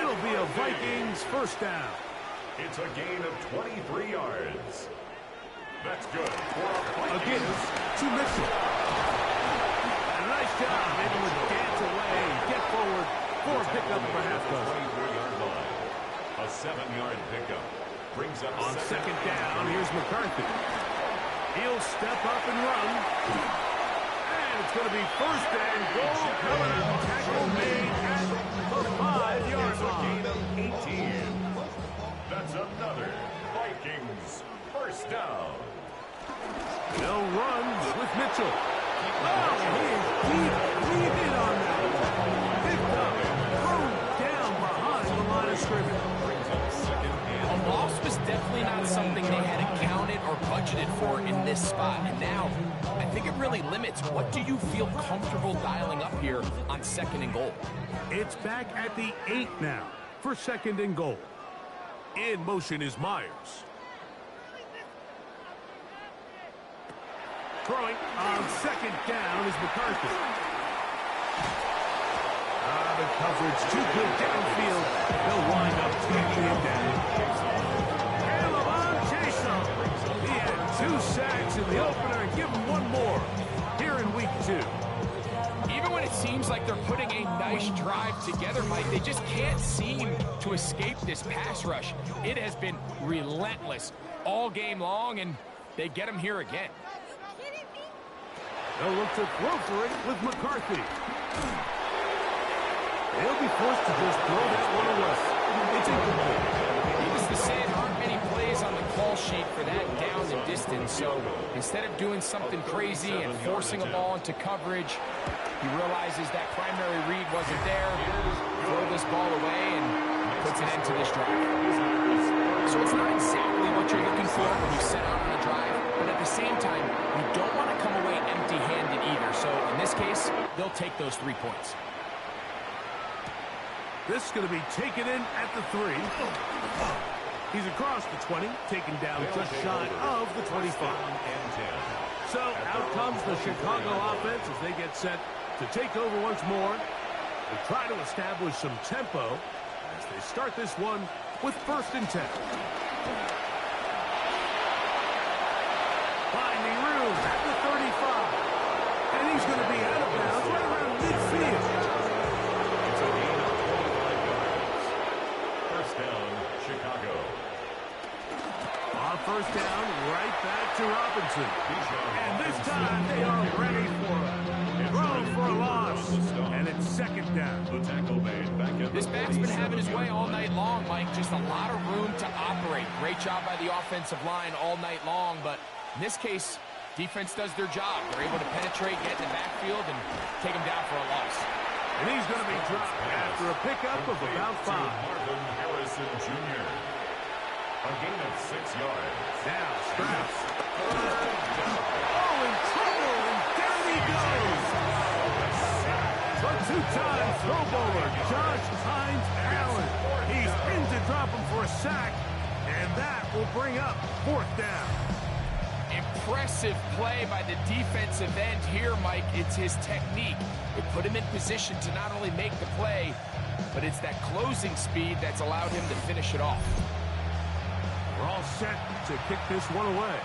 It'll be a Vikings first down. It's a gain of 23 yards. That's good for a Vikings. Again to Mitchell. And a nice job able to dance away and get forward for a pickup for half dozen. A 7-yard pickup brings up on second down. Here's McCarthy. He'll step up and run. And it's going to be first and goal. Coming up, tackle made at the 5-yard line. Gain of 18. That's another Vikings first down. They'll run with Mitchell. Oh, he is deep. Lead in on that. Picked up, thrown down behind the line of scrimmage. A loss was definitely not something they had accounted or budgeted for in this spot. And now, I think it really limits what do you feel comfortable dialing up here on second and goal. It's back at the 8 now for second and goal. In motion is Myers. Throwing on second down is McCarthy. The coverage too good downfield. They'll wind up taking him down. And Lamont Jason. He had 2 sacks in the opener and give him 1 more here in week 2. Even when it seems like they're putting a nice drive together, Mike, they just can't seem to escape this pass rush. It has been relentless all game long, and they get him here again. They'll look to throw for it with McCarthy. They'll be forced to just throw that one away. It's incomplete. Needless to say, there aren't many plays on the call sheet for that down and distance. So instead of doing something crazy and forcing a ball into coverage, he realizes that primary read wasn't there. Throw this ball away and puts an end to this drive. So it's not exactly what you're looking for when you set out on a drive, but at the same time, you don't want to come away empty-handed either. So in this case, they'll take those 3 points. This is going to be taken in at the 3. He's across the 20, taken down just shy of the 25. So out comes the Chicago offense as they get set to take over once more. They try to establish some tempo as they start this one with first and 10. Finding room at the 35. And he's going to be out of bounds right around midfield. It's a gain of 25 yards. First down, Chicago. On first down, right back to Robinson. And this time they are ready for it. Thrown for a loss. And it's second down. The tackle made back at This back's been having his way all night long, Mike. Just a lot of room to operate. Great job by the offensive line all night long, but in this case, defense does their job. They're able to penetrate, get in the backfield, and take him down for a loss. And he's going to be dropped after a pickup of about 5. Marvin Harrison Jr. A gain of 6 yards. Now, Strauss. Oh, in trouble, and down he goes. The 2-time Pro Bowler, Josh Hines Allen. He's in to drop him for a sack, and that will bring up 4th down. Impressive play by the defensive end here, Mike. It's his technique. It put him in position to not only make the play, but it's that closing speed that's allowed him to finish it off. We're all set to kick this one away.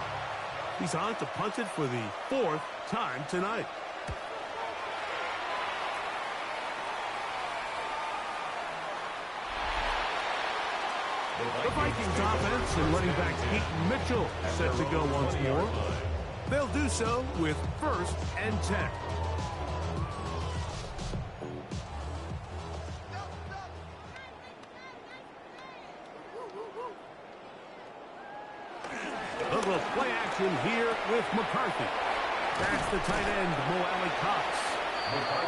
He's on to punt it for the 4th time tonight. The Vikings offense and running back Keaton Mitchell set to go once more. They'll do so with first and 10. A little play action here with McCarthy. That's the tight end, Mo Alley Cox.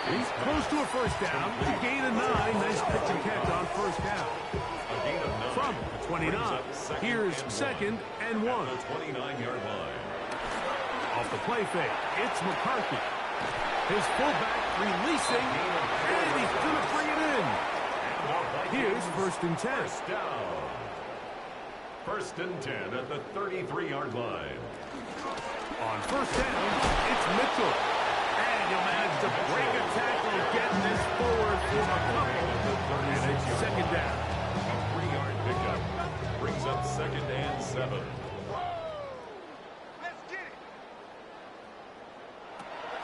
He's close to a first down. Gain of 9. Nice pitch and catch on first down. From the 29. Here's second and 1. The 29-yard line. Off the play fake, it's McCarthy. His fullback releasing, and he's going to bring it in. Here's first and 10. First down. First and 10 at the 33-yard line. On first down, it's Mitchell. And he'll manage to break a tackle, get this forward for a couple. And it's second down. A 3-yard pickup brings up second and 7.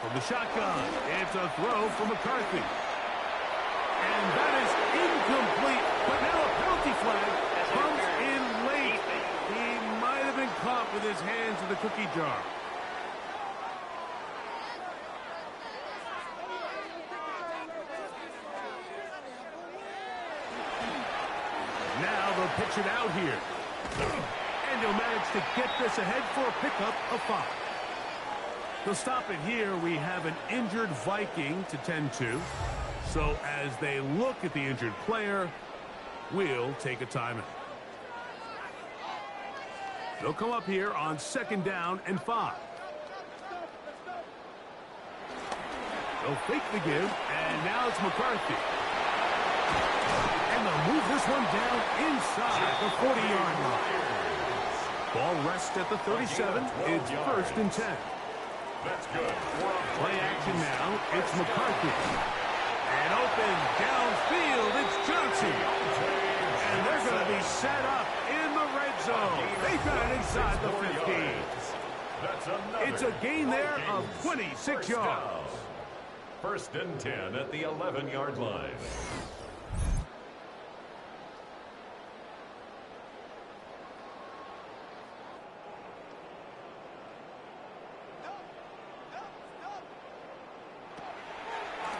From the shotgun, it's a throw from McCarthy. And that is incomplete. But now a penalty flag comes in late. He might have been caught with his hands in the cookie jar. Now they'll pitch it out here. And he'll manage to get this ahead for a pickup of 5. They'll stop it here. We have an injured Viking to tend to. So as they look at the injured player, we'll take a timeout. They'll come up here on 2nd down and 5. They'll fake the give, and now it's McCarthy. And they'll move this one down inside the 40-yard line. Ball rests at the 37. It's 1st and 10. That's good. Play action now. It's McCarthy. And open downfield. It's Johnson. And they're going to be set up in the red zone. They got it inside the 15. It's a gain there of 26 yards. 1st and 10 at the 11-yard line.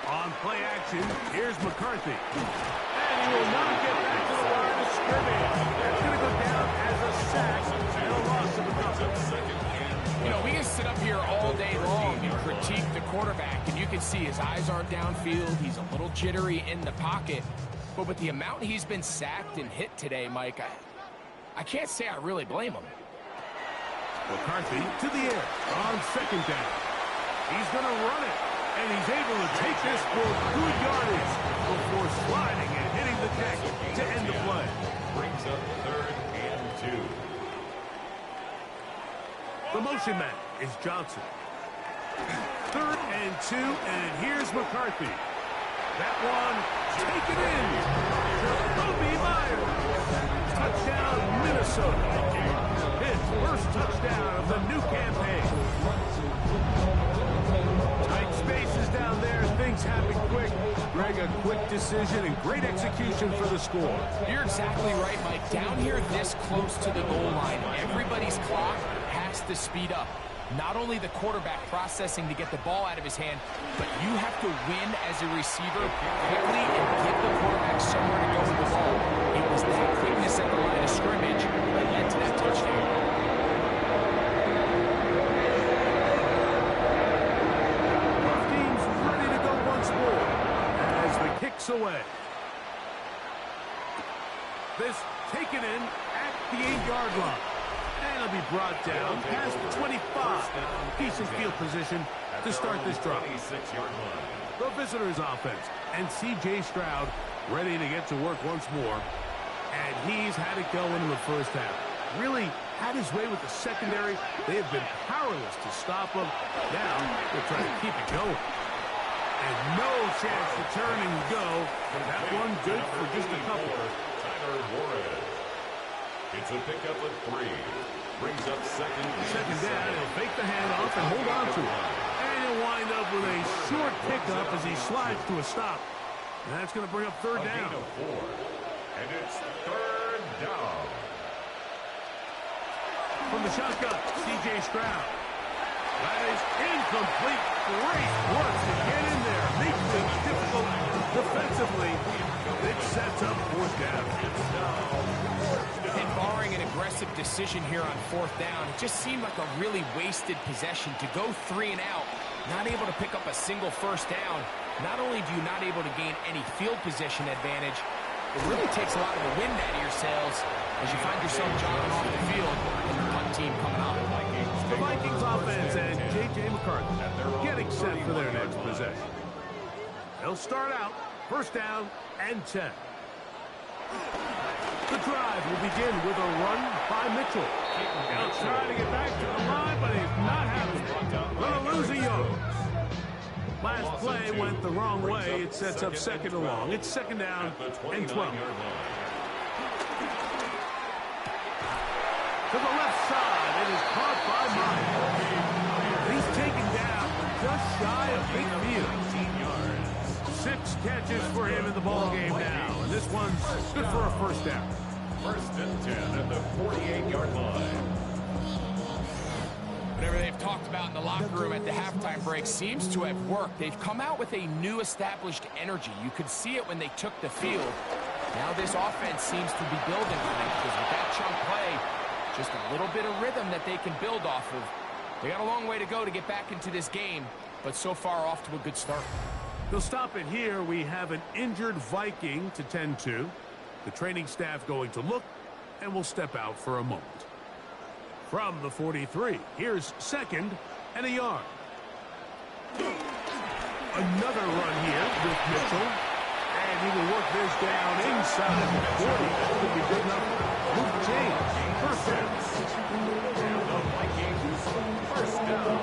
On play action, here's McCarthy. And he will not get back to the line of scrimmage. That's going to go down as a sack and a loss of a couple. You know, we can sit up here all day long and critique the quarterback, and you can see his eyes aren't downfield. He's a little jittery in the pocket. But with the amount he's been sacked and hit today, Mike, I can't say I really blame him. McCarthy to the air on 2nd down. He's going to run it. And he's able to take this for good yardage before sliding and hitting the deck to end the play. Brings up 3rd and 2. The motion man is Johnson. 3rd and 2, and here's McCarthy. That one taken in. Jacoby Myers. Touchdown, Minnesota. His 1st touchdown of the new campaign. Tight spaces down there. Things happen quick. Greg, a quick decision and great execution for the score. You're exactly right, Mike. Down here this close to the goal line, everybody's clock has to speed up. Not only the quarterback processing to get the ball out of his hand, but you have to win as a receiver quickly and give the quarterback somewhere to go with the ball. It was that quickness at the line of scrimmage that led to that touchdown. Away. This taken in at the 8-yard line. And it'll be brought down past the 25. Decent field position to start this drive. The visitors' offense and C.J. Stroud ready to get to work once more. And he's had it going in the 1st half. Really had his way with the secondary. They have been powerless to stop him. Now they're trying to keep it going. And no chance to turn and go. That one good for just a couple. Tyler Warren. It's a pickup of 3. Brings up 2nd down. He'll fake the handoff and hold on to it. And he'll wind up with a short pickup as he slides to a stop. And that's going to bring up 3rd down. A gain of 4. And it's 3rd down. From the shotgun, C.J. Stroud. That is incomplete. Great work to get in there. Makes things difficult defensively. It sets up 4th down. And barring an aggressive decision here on 4th down, it just seemed like a really wasted possession to go 3 and out, not able to pick up a single 1st down. Not only do you not able to gain any field position advantage, it really takes a lot of the wind out of your sails as you find yourself jogging off the field and the punt team coming up. The Vikings offense and J.J. McCarthy getting set for their next possession. They'll start out 1st down and 10. The drive will begin with a run by Mitchell. He'll try to get back to the line, but he's not having it. Going to lose a yard. Last play went the wrong way. It sets up 2nd and long. It's 2nd down and 12. To the left side, it is caught by Myers. He's taken down just shy midfield. 19 yards. 6 catches for him in the ball game now. And this one's good for a first down. First and 10 at the 48-yard line. Whatever they've talked about in the locker room at the halftime break seems to have worked. They've come out with a new established energy. You could see it when they took the field. Now this offense seems to be building on it because with that chunk play, just a little bit of rhythm that they can build off of. They got a long way to go to get back into this game, but so far off to a good start. They'll stop it here. We have an injured Viking to tend to. The training staff going to look, and we'll step out for a moment. From the 43, here's 2nd and a yard. Another run here with Mitchell. And he will work this down inside the 40. That could be good enough. Move the change. First down. And the Vikings, first down.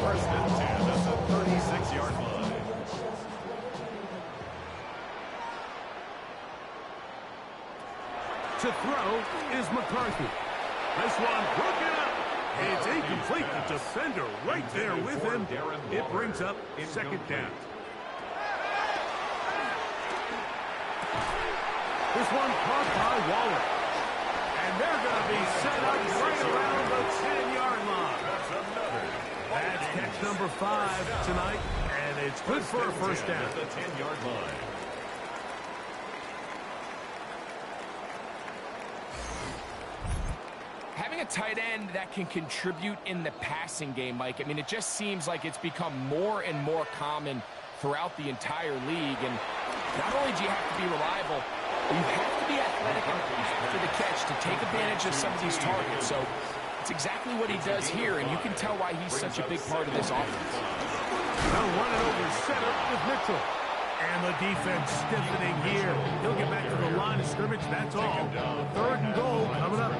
First and 10 at the 36-yard line. To throw is McCarthy. This one broken up. It's incomplete. The defender right there with him. It brings up 2nd down. This one caught by Waller. And they're going to be set up right around the 10-yard line. That's catch number 5 tonight, and it's good for a first down. At the 10-yard line. Having a tight end that can contribute in the passing game, Mike, I mean, it just seems like it's become more and more common throughout the entire league. And not only do you have to be reliable, you have to be athletic after the catch to take advantage of some of these targets. So it's exactly what he does here, and you can tell why he's such a big part of this offense. Now run it over, set up with Mitchell. And the defense stiffening here. He'll get back to the line of scrimmage, that's all. 3rd and goal coming up.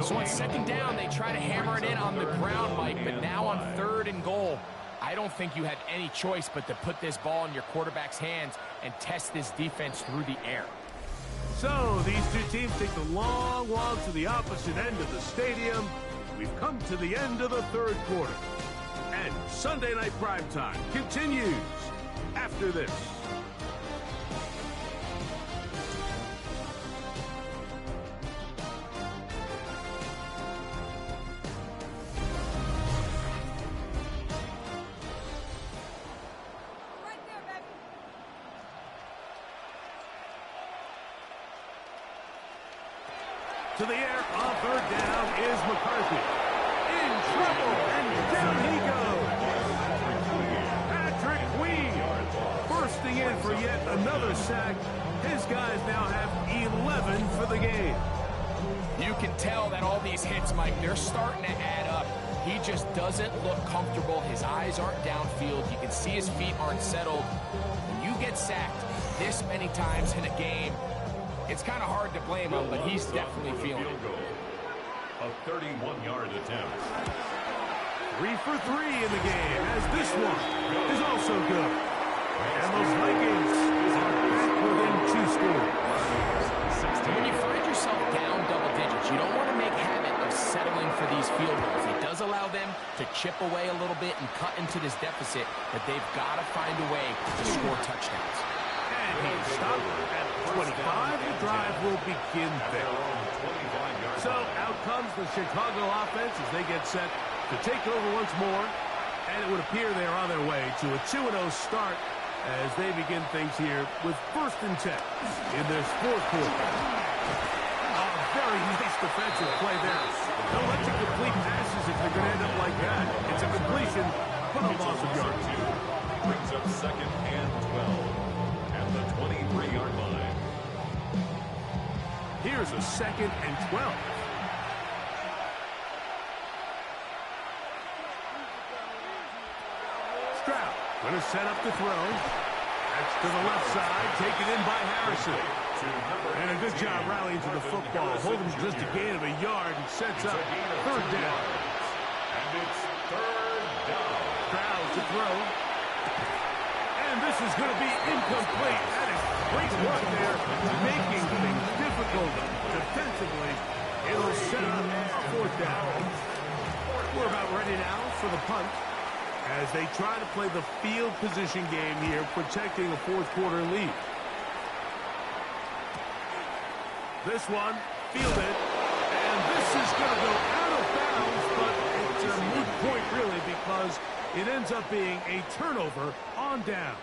So on 2nd down, they try to hammer it in on the ground, Mike, but now on 3rd and goal, I don't think you had any choice but to put this ball in your quarterback's hands and test this defense through the air. So these two teams take the long walk to the opposite end of the stadium. We've come to the end of the 3rd quarter. And Sunday Night Primetime continues after this. To the air, on 3rd down is McCarthy. In trouble, and down he goes. Patrick Queen bursting in for yet another sack. His guys now have 11 for the game. You can tell that all these hits, Mike, they're starting to add up. He just doesn't look comfortable. His eyes aren't downfield. You can see his feet aren't settled. When you get sacked this many times in a game, it's kind of hard to blame him, but he's definitely feeling it. A 31-yard attempt. 3 for 3 in the game, as this one is also good. And those Vikings are back within 2 scores. When you find yourself down double digits, you don't want to make habit of settling for these field goals. It does allow them to chip away a little bit and cut into this deficit, but they've got to find a way to score touchdowns. And he's stopped at 25. The drive will begin there. So out comes the Chicago offense as they get set to take over once more. And it would appear they're on their way to a 2-0 start as they begin things here with 1st and 10 in this 4th quarter. A very nice defensive play there. Don't let you complete passes if they're going to end up like that. It's a completion, but a loss of yards. Brings up 2nd and 12 at the 23-yard line. Here's a 2nd and 12. Stroud going to set up the throw. That's to the left side, taken in by Harrison. And a good job rallying to the football. Holding just a gain of a yard and sets up 3rd down. And it's 3rd down. Stroud to throw. And this is going to be incomplete. That is great work there, making things difficult defensively. It'll set up 4th down. We're about ready now for the punt. as they try to play the field position game here, protecting a fourth quarter lead. This one, fielded, and this is going to go out of bounds, but it's a moot point really because it ends up being a turnover on downs.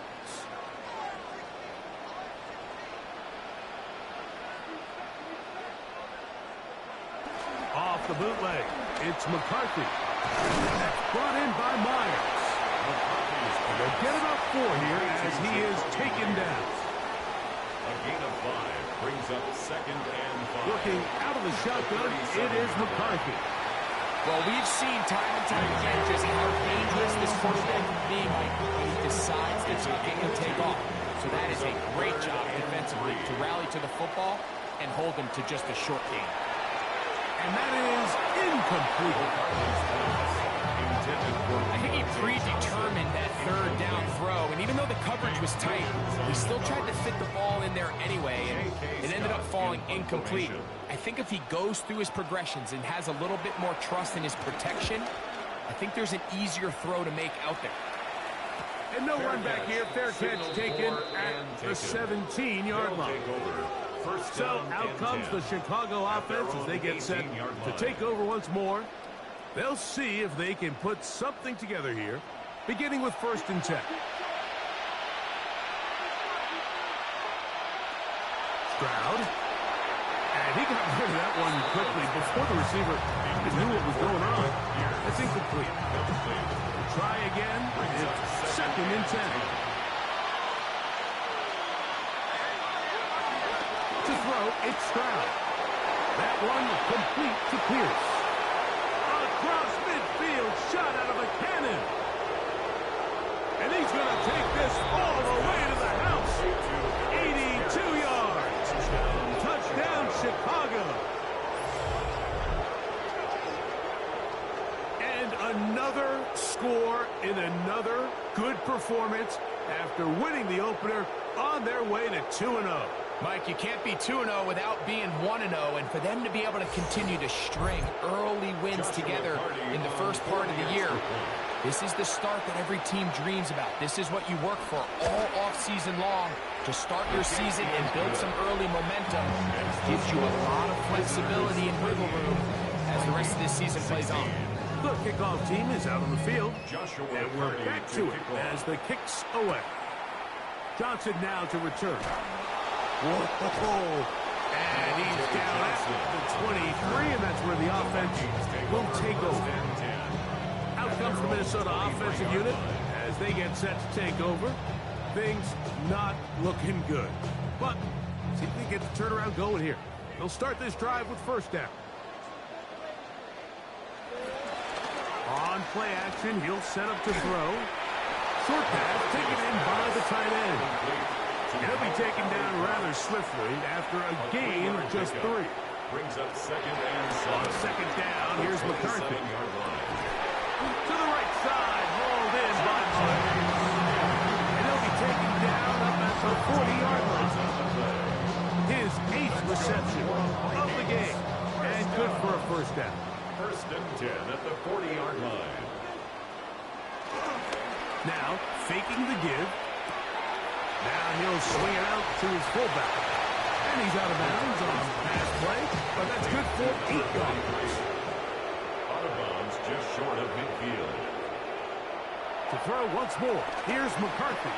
Off the bootleg, it's McCarthy. That's brought in by Myers. They'll get about 4 here as he is taken down. A gain of 5 brings up 2nd and 5. Looking out of the shotgun, it is McCarthy. Well, we've seen time and time again just how dangerous this quarterback can be, Mike, when he decides that he can take off. So that is a great job defensively to rally to the football and hold him to just a short gain. And that is incomplete. I think he predetermined that 3rd down throw, and even though the coverage was tight, he still tried to fit the ball in there anyway, and it ended up falling incomplete. I think if he goes through his progressions and has a little bit more trust in his protection, I think there's an easier throw to make out there. And no run back here. Fair catch taken at the 17-yard line. So out comes the Chicago offense as they get set to take over once more. They'll see if they can put something together here, beginning with 1st and 10. Stroud. And he got rid of that one quickly before the receiver even knew what was going on. That's incomplete. Try again. It's 2nd and 10. To throw, it's Stroud. That one complete to Pierce. Across midfield, shot out of a cannon. And he's going to take this all the way to the house. 82 yards. Touchdown, Chicago. And another score in another good performance after winning the opener on their way to 2-0. Mike, you can't be 2-0 without being 1-0, and for them to be able to continue to string early wins together in the first part of the year, this is the start that every team dreams about. This is what you work for all offseason long, to start your season and build some early momentum. Gives you a lot of flexibility and wiggle room as the rest of this season plays on. The kickoff team is out on the field, and we're back to it as the kick's away. Johnson now to return. Whoa, and he's down at the 23, and that's where the offense will take over. Out comes the Minnesota offensive unit as they get set to take over. Things not looking good. But see if they get the turnaround going here. They'll start this drive with 1st down. On play action, he'll set up to throw. Short pass taken in by the tight end. He'll be taken down rather swiftly after a gain of just 3. Brings up 2nd and 7. On 2nd down, here's McCarthy. To the right side, hauled in by Myers. And he'll be taken down up at the 40-yard line. His 8th reception of the game. And good for a 1st down. 1st and 10 at the 40-yard line. Now, faking the give. Now he'll swing it out to his fullback. And he's out of bounds on pass play, but that's good for 8 yards. Out of bounds just short of midfield. To throw once more, here's McCarthy.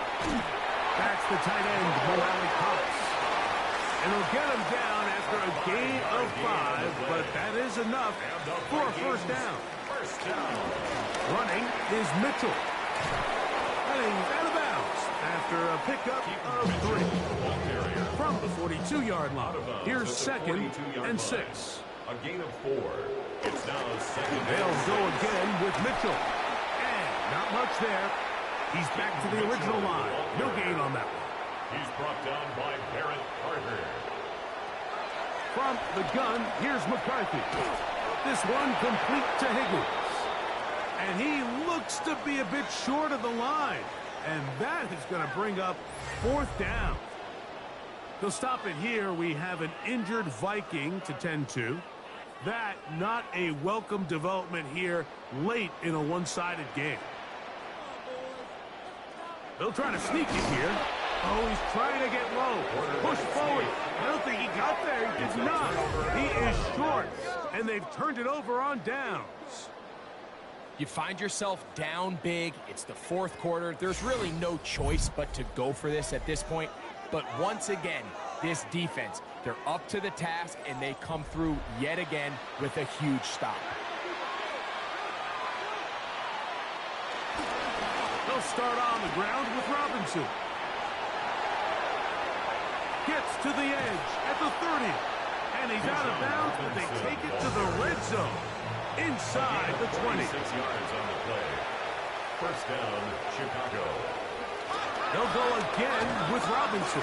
That's the tight end, Morale Cox. And he'll get him down after a gain of 5, but that is enough for a 1st down. 1st down. Running is Mitchell. Running out of bounds after a pickup of 3. From the 42-yard line. Here's 2nd and 6. A gain of 4. It's now 2nd. They'll go again with Mitchell. And not much there. He's back to the original line. No gain on that one. He's brought down by Barrett Carter. From the gun, here's McCarthy. This one complete to Higgins. And he looks to be a bit short of the line. And that is going to bring up 4th down. They'll stop it here. We have an injured Viking to tend to. That not a welcome development here late in a one-sided game. They'll try to sneak it here. Oh, he's trying to get low. Push forward. I don't think he got there. He did not. He is short. And they've turned it over on downs. You find yourself down big. It's the fourth quarter. There's really no choice but to go for this at this point. But once again, this defense, they're up to the task, and they come through yet again with a huge stop. They'll start on the ground with Robinson. Gets to the edge at the 30. And he's out of bounds, but they take it to the red zone. Inside the 20. 6 yards on the play. First down, Chicago. They'll go again with Robinson.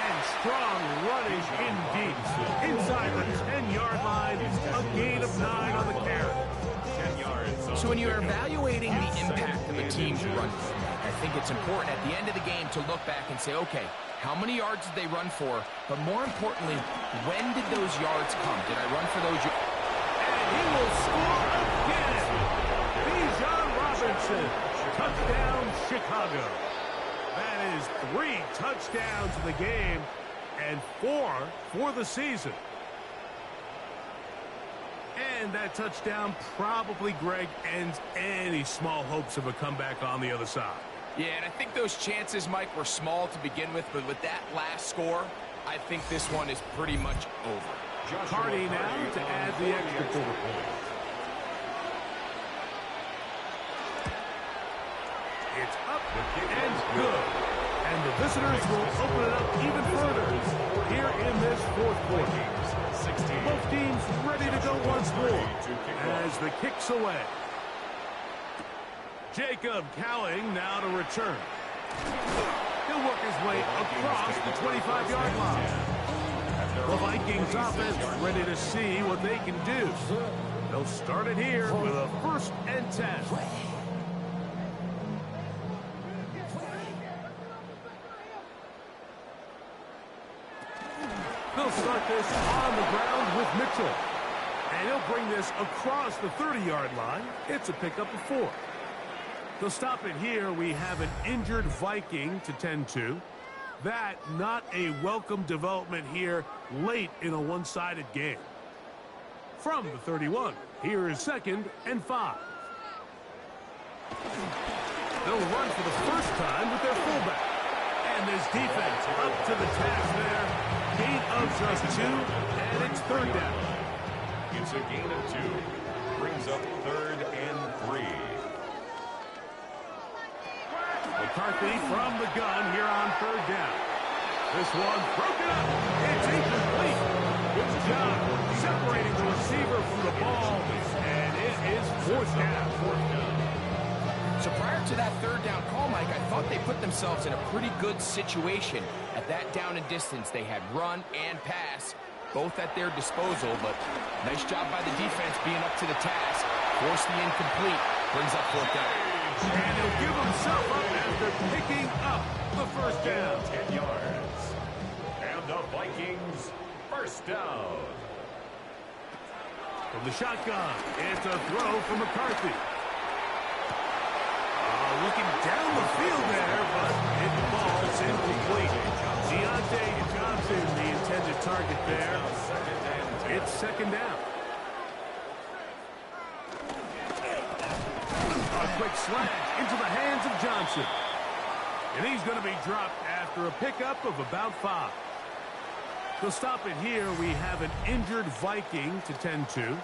And strong running indeed. Inside the 10-yard line, a gain of 9 on the carry. 10 yards. So when you're evaluating the impact of a team's run, I think it's important at the end of the game to look back and say, okay, how many yards did they run for? But more importantly, when did those yards come? Did I run for those yards? And he will score again. Bijan Robinson. Touchdown, Chicago. That is 3 touchdowns in the game and 4 for the season. And that touchdown probably, Greg, ends any small hopes of a comeback on the other side. Yeah, and I think those chances, Mike, were small to begin with, but with that last score, I think this one is pretty much over. Cardi now to add the extra point. It's up and good. And the visitors will open it up even further here in this fourth quarter. Both teams ready to go once more as the kick's away. Jacob Cowing now to return. He'll work his way across the 25-yard line. The Vikings offense ready to see what they can do. They'll start it here with a 1st and 10. They'll start this on the ground with Mitchell. And he'll bring this across the 30-yard line. It's a pickup of 4. They'll stop it here. We have an injured Viking to tend to. That not a welcome development here late in a one-sided game. From the 31, here is 2nd and 5. They'll run for the first time with their fullback. And this defense up to the task there. Gain of just 2, and it's 3rd down. It's a gain of 2. Brings up 3rd and 3. McCarthy from the gun here on 3rd down. This one broken up. It's incomplete. Good job separating the receiver from the ball, and it is 4th down. So prior to that 3rd down call, Mike, I thought they put themselves in a pretty good situation. At that down and distance, they had run and pass, both at their disposal, but nice job by the defense being up to the task. Force the incomplete, brings up 4th down. And he'll give himself up after picking up the 1st down. 10 yards. And the Vikings, 1st down. From the shotgun, it's a throw from McCarthy. Looking down the field there, but it falls incomplete. Deontay Johnson, the intended target there. It's 2nd down. A quick slash into the hands of Johnson. And he's going to be dropped after a pickup of about 5. To stop it here, we have an injured Viking to tend to.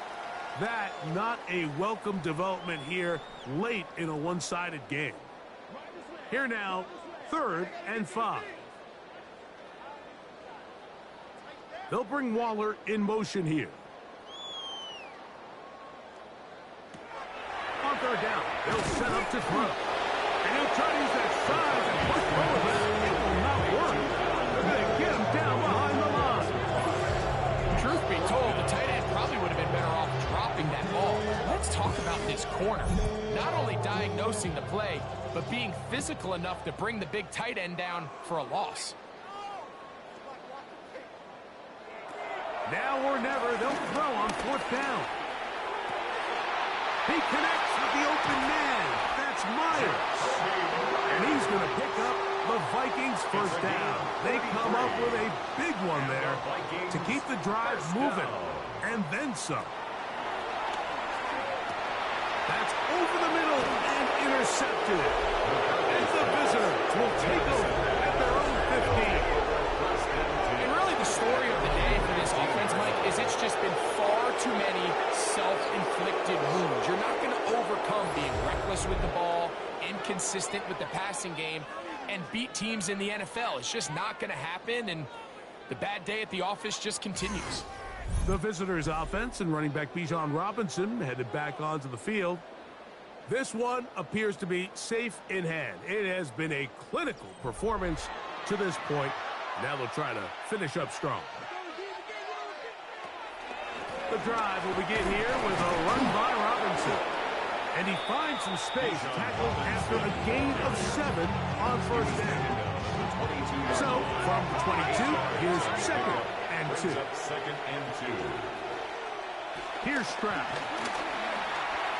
That not a welcome development here late in a one-sided game. Here now, 3rd and 5. They'll bring Waller in motion here. On 3rd down, they'll set up to throw. And he'll try to use that size and push forward, but it will not work. They're going to get him down behind the line. Truth be told, the tight end probably would have been better off dropping that ball. Let's talk about this corner. Not only diagnosing the play, but being physical enough to bring the big tight end down for a loss. Now or never, they'll throw on 4th down. He connects with the open man. That's Myers. And he's going to pick up the Vikings first down. They come up with a big one there to keep the drive moving. And then some. That's over the middle and intercepted. And the visitors will take over at their own 15. And really the story of the day for this offense, Mike, is it's just been far too many self-inflicted wounds. You're not going to overcome being reckless with the ball, inconsistent with the passing game, and beat teams in the NFL. It's just not going to happen, and the bad day at the office just continues. The visitors' offense and running back Bijan Robinson headed back onto the field. This one appears to be safe in hand. It has been a clinical performance to this point. Now they'll try to finish up strong. The drive will begin here with a run by Robinson. And he finds some space tackled after a gain of 7 on first down. So, from the 22, here's second and 2. Second and 2. Here's Stroud.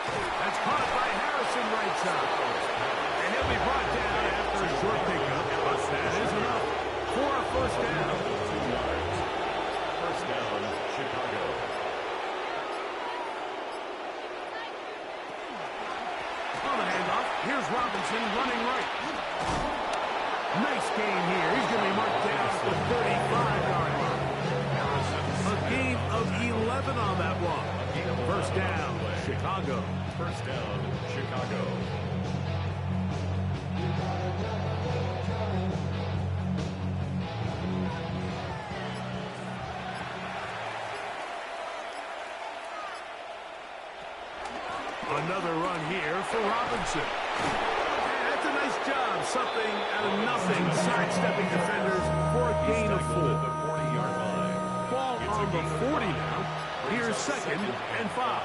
That's caught by Harrison right side. And he'll be brought down after a short pickup. But that is enough for a first down. 2 yards. First down, Chicago. On the handoff, here's Robinson running right. Nice gain here. He's going to be marked down at the 35-yard line. A gain of 11 on that one. First down, Chicago. First down, Chicago. Another run here for Robinson. And that's a nice job. Something out of nothing. Sidestepping defenders for a gain of 4. The 40-yard line. Ball on the 40 now. Here's second and 5.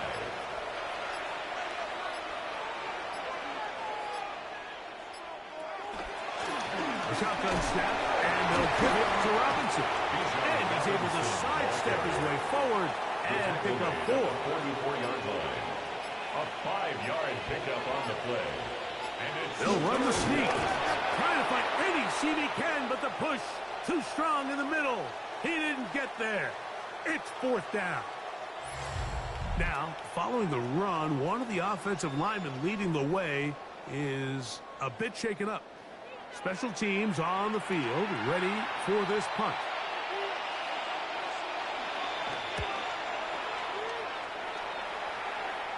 A shotgun snap, and they'll give it to Robinson. And he's able to sidestep his way forward and pick up 4. 44-yard line. A 5-yard pickup on the play. And it's They'll run the sneak. Trying to find any seam he can, but the push too strong in the middle. He didn't get there. It's fourth down. Now, following the run, one of the offensive linemen leading the way is a bit shaken up. Special teams on the field, ready for this punt.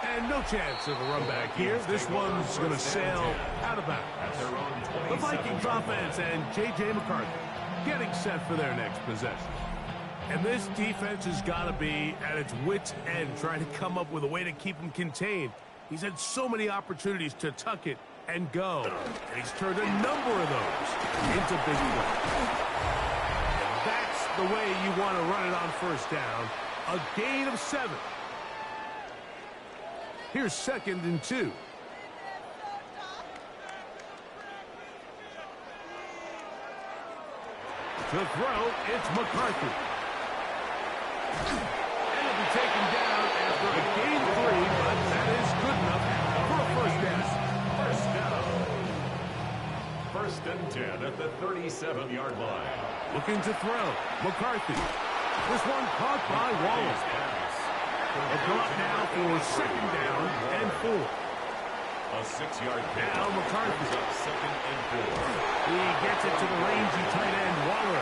And no chance of a run back here. This one's going to sail out of bounds. The Vikings offense and J.J. McCarthy getting set for their next possession. And this defense has got to be at its wits' end, trying to come up with a way to keep him contained. He's had so many opportunities to tuck it and go. And he's turned a number of those into big plays. And that's the way you want to run it on first down. A gain of 7. Here's second and 2. To throw, it's McCarthy. And he'll be taken down after a gain of 3, but that is good enough for a first down. First down. First and 10 at the 37-yard line. Looking to throw, McCarthy. This one caught by Wallace. A drop now for second down and 4. A 6-yard pick. Now McCarthy. Up second and 4. He gets it to the rangy tight end, Waller.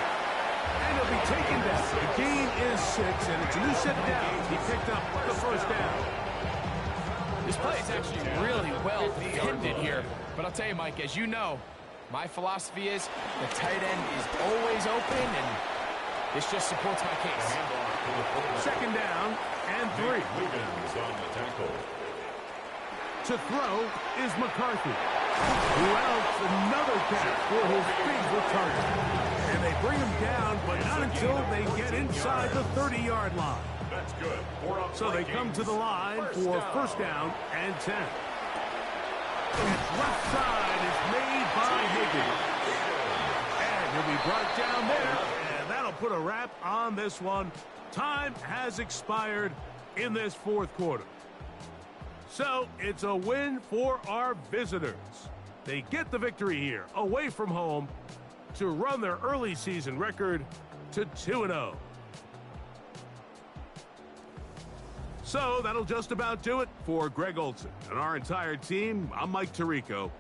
And he'll be taken down. The gain is 6, and it's a new set down. He picked up the first down. This play is actually really well defended here. But I'll tell you, Mike, as you know, my philosophy is the tight end is always open, and this just supports my case. Second down and 3. Wiggins on the tackle. To throw is McCarthy. Who else? Another catch for his favorite target. And they bring him down, but not until they get inside the 30-yard line. That's good. So they come to the line for first down and 10. It's left side is made by Higgins. And he'll be brought down there, and that'll put a wrap on this one. Time has expired in this fourth quarter. So it's a win for our visitors. They get the victory here, away from home, to run their early season record to 2-0. So that'll just about do it for Greg Olsen and our entire team. I'm Mike Tirico.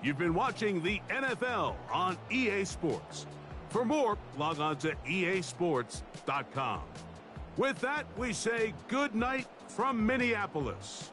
You've been watching the NFL on EA Sports. For more, log on to easports.com. With that, we say good night from Minneapolis.